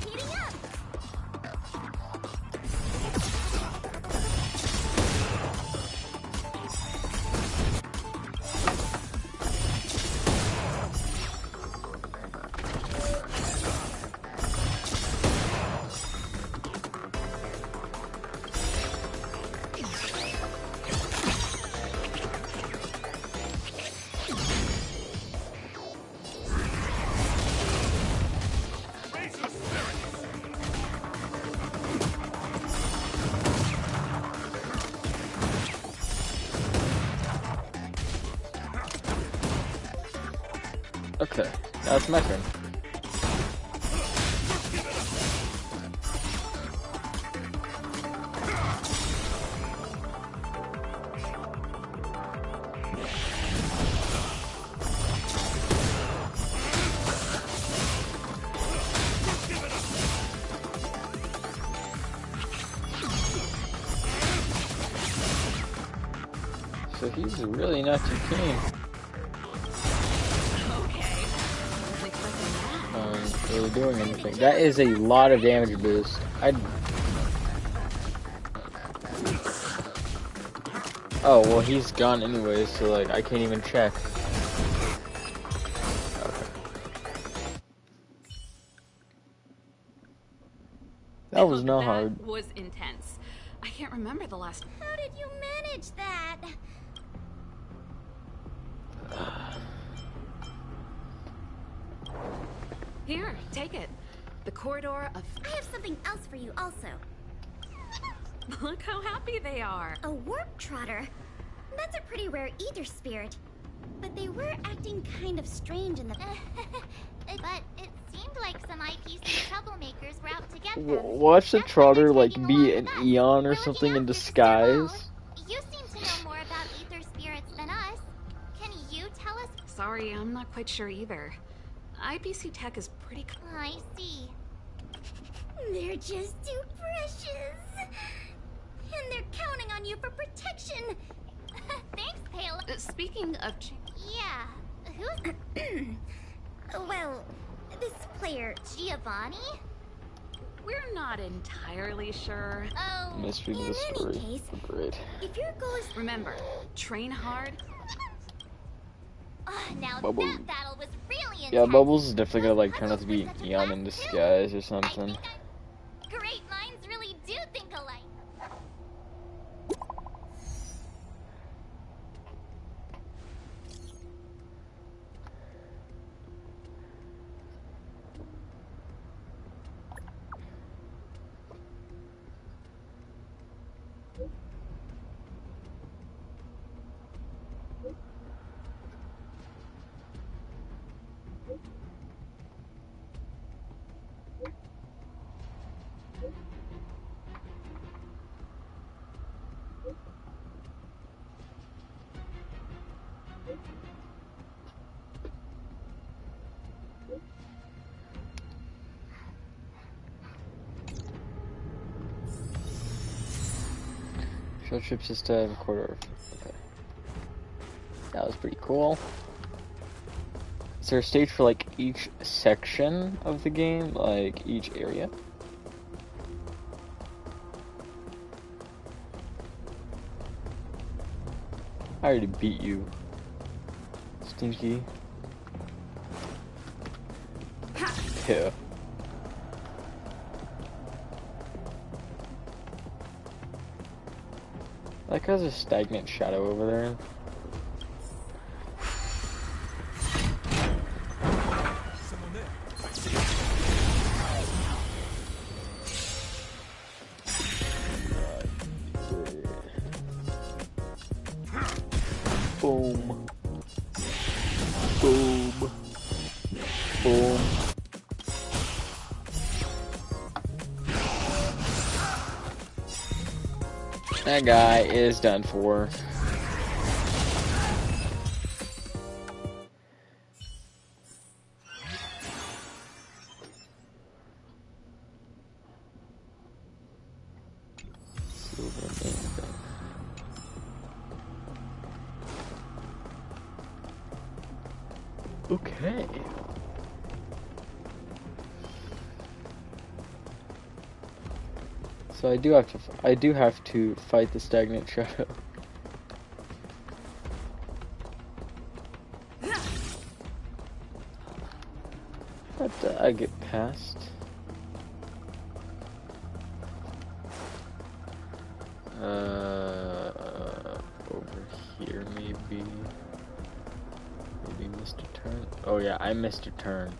[SPEAKER 1] Okay, now it's my turn. So he's really not too keen. Really doing anything. That is a lot of damage boost. Oh, well, he's gone anyway, so like I can't even check. Okay. That was not hard.
[SPEAKER 15] That was intense. I can't remember the last.
[SPEAKER 2] How did you manage that?
[SPEAKER 15] Here, take it. The corridor of.
[SPEAKER 2] I have something else for you also.
[SPEAKER 15] Look how happy they are.
[SPEAKER 2] A warp trotter. That's a pretty rare ether spirit. But they were acting kind of strange in the... but it seemed like some IPC troublemakers were out to get them.
[SPEAKER 1] Watch the trotter like be an Eon or something in disguise.
[SPEAKER 2] You seem to know more about ether spirits than us. Can you tell us?
[SPEAKER 15] Sorry, I'm not quite sure either. IPC tech is pretty...
[SPEAKER 2] I see. They're just too precious. And they're counting on you for protection. Thanks, Pale.
[SPEAKER 15] Speaking of...
[SPEAKER 2] Yeah, who's... well, this player, Giovanni?
[SPEAKER 15] We're not entirely sure.
[SPEAKER 2] Oh,
[SPEAKER 1] Mystery
[SPEAKER 2] in
[SPEAKER 1] of the story.
[SPEAKER 2] any case,
[SPEAKER 1] Great.
[SPEAKER 2] if your goal is...
[SPEAKER 15] Remember, train hard.
[SPEAKER 2] Now
[SPEAKER 1] Bubble.
[SPEAKER 2] that battle was really intense.
[SPEAKER 1] Yeah, Bubbles is definitely gonna like turn out to be Eon in disguise or something.
[SPEAKER 2] Great minds really do think alike.
[SPEAKER 1] Short trip system, corridor. Okay. That was pretty cool. Is there a stage for like each section of the game? Like each area? I already beat you. Stinky. Yeah. Like there's a stagnant shadow over there.
[SPEAKER 7] Someone there.
[SPEAKER 1] Boom. Boom. Boom. That guy is done for. Okay. So I do have to fight the stagnant shadow. But I get past. Over here maybe. Maybe missed a turn. Oh yeah, I missed a turn.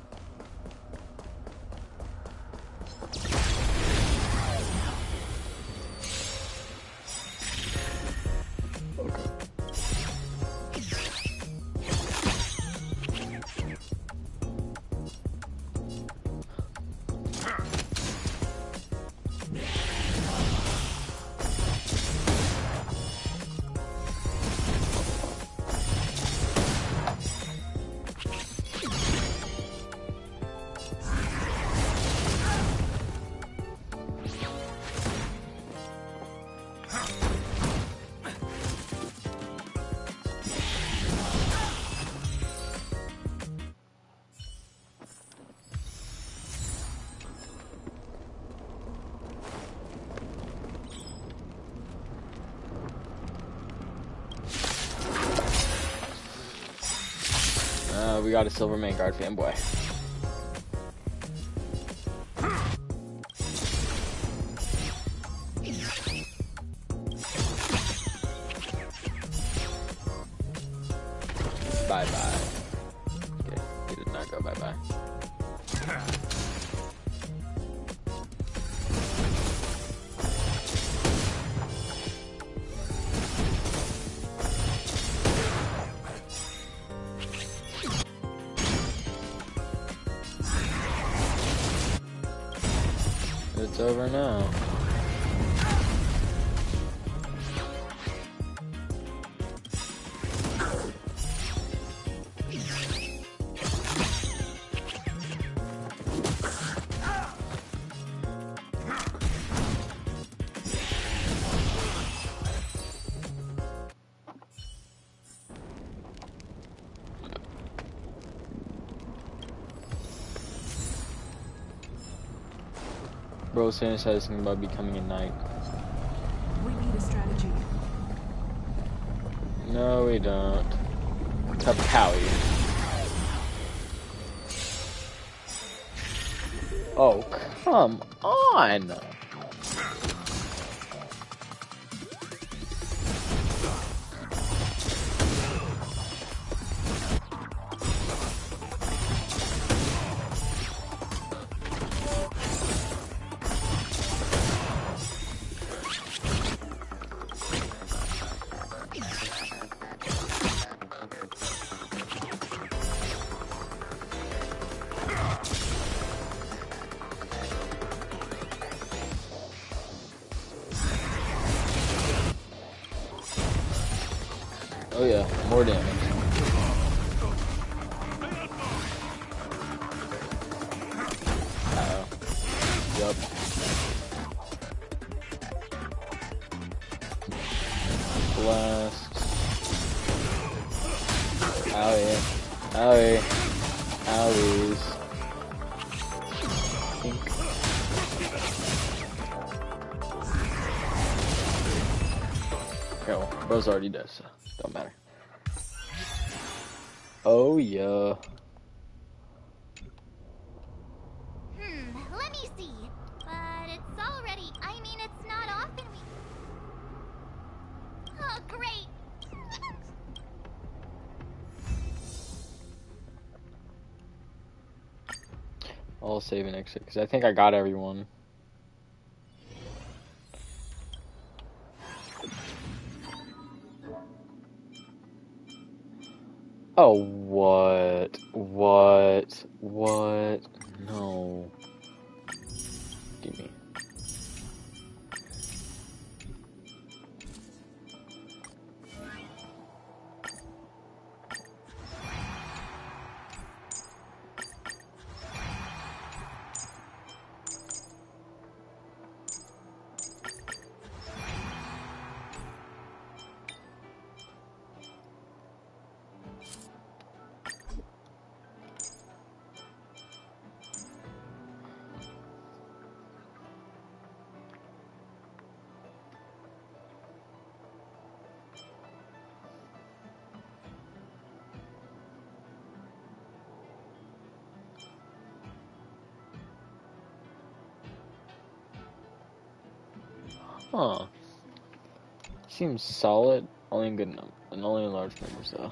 [SPEAKER 1] We got a Silver Main Guard fanboy. bye-bye. Okay, he did not go bye-bye. It's over now. Bro was fantasizing about becoming a knight.
[SPEAKER 17] We need a strategy.
[SPEAKER 1] No, we don't. Kapowie. Oh, come on! Oh yeah, more damage. Uh-oh. Yup. Blast. Owie. Owie. Owies. Think. Okay, well, bro's already dead, so don't matter. Oh yeah.
[SPEAKER 2] Let me see. But it's already, I mean, it's not often we... Oh, great!
[SPEAKER 1] I'll save an exit, because I think I got everyone. Oh, what? What? What? No. Give me. Huh. Seems solid. Only in good numbers, and only in large numbers though.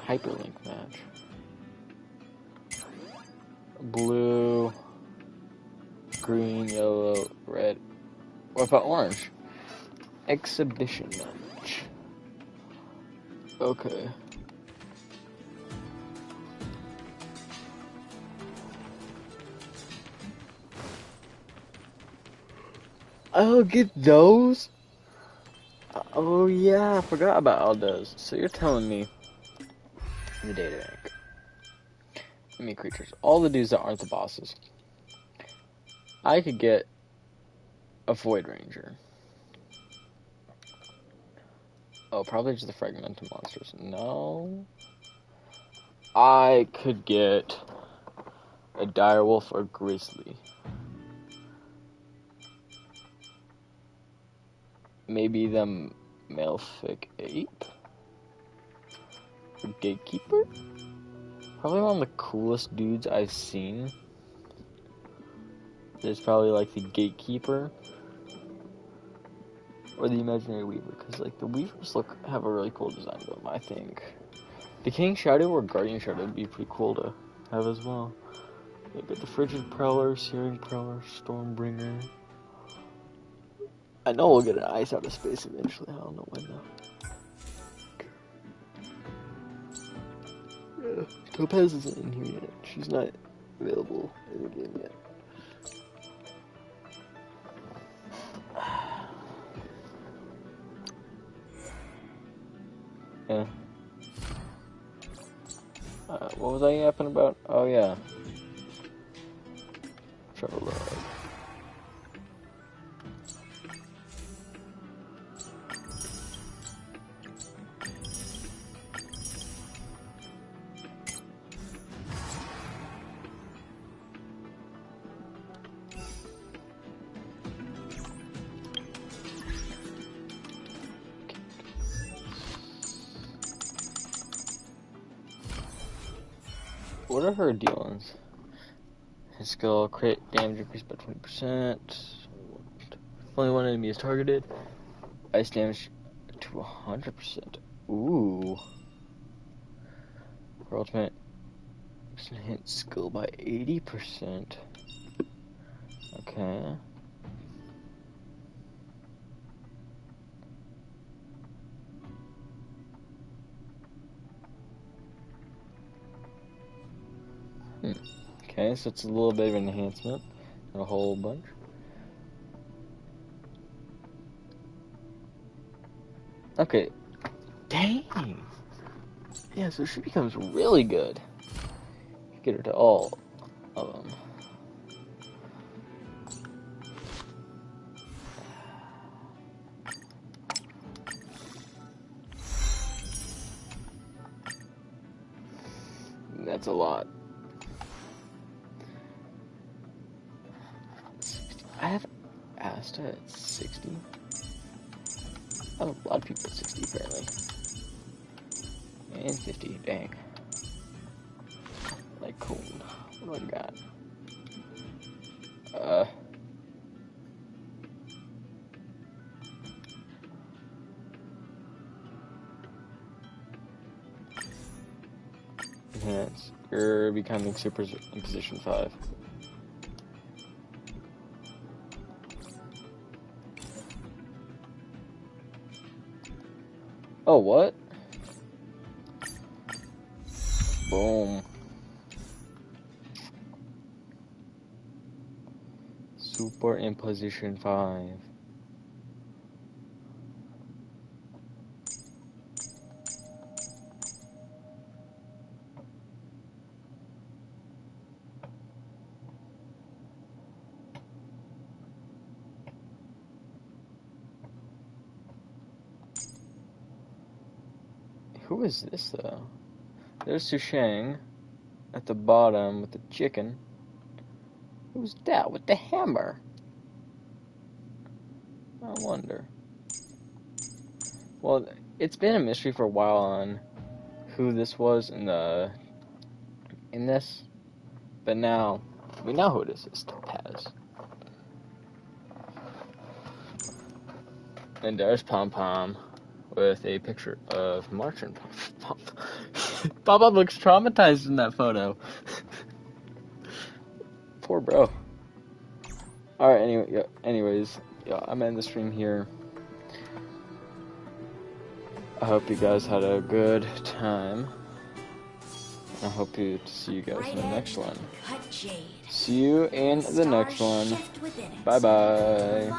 [SPEAKER 1] Hyperlink match. Blue, green, yellow, red. What about orange? Exhibition match. Okay. I'll get those? Oh yeah, I forgot about all those. So you're telling me the data bank. Enemy creatures. All the dudes that aren't the bosses. I could get a Void Ranger. Oh, probably just the fragmented monsters. No. I could get a direwolf or grizzly. Maybe the Malefic Ape? Or Gatekeeper? Probably one of the coolest dudes I've seen. There's probably like the Gatekeeper. Or the Imaginary Weaver, because like the Weavers have a really cool design to them, I think. The King Shadow or Guardian Shadow would be pretty cool to have as well. You got the Frigid Prowler, Searing Prowler, Stormbringer. I know we'll get an Ice Out of Space eventually, I don't know when though. Yeah, Topaz isn't in here yet. She's not available in the game yet. Yeah. What was I yapping about? Oh yeah. Travel log. What are her dealings? His skill, crit damage increased by 20%. Only one enemy is targeted. Ice damage to 100%. Ooh. Her ultimate hit skill by 80%. Okay. Okay, so it's a little bit of an enhancement. Not a whole bunch. Okay. Dang! Yeah, so she becomes really good. Get her to all of them. That's a lot. I have Asta at 60. I have a lot of people at 60 apparently. And 50, dang. Like cool. What do I got? Enhance. You're becoming super in position 5. Oh, what? Boom. Super in position 5. Who is this though? There's Sushang at the bottom with the chicken. Who's that with the hammer? I wonder. Well, it's been a mystery for a while on who this was in this, but now we know who it is. It's Topaz. And there's Pom Pom with a picture of March and Pom Pom. Pom Pom looks traumatized in that photo. Poor bro. Alright, anyways, I'm ending the stream here. I hope you guys had a good time. I hope to see you guys in the next one. See you in the next one. Bye bye.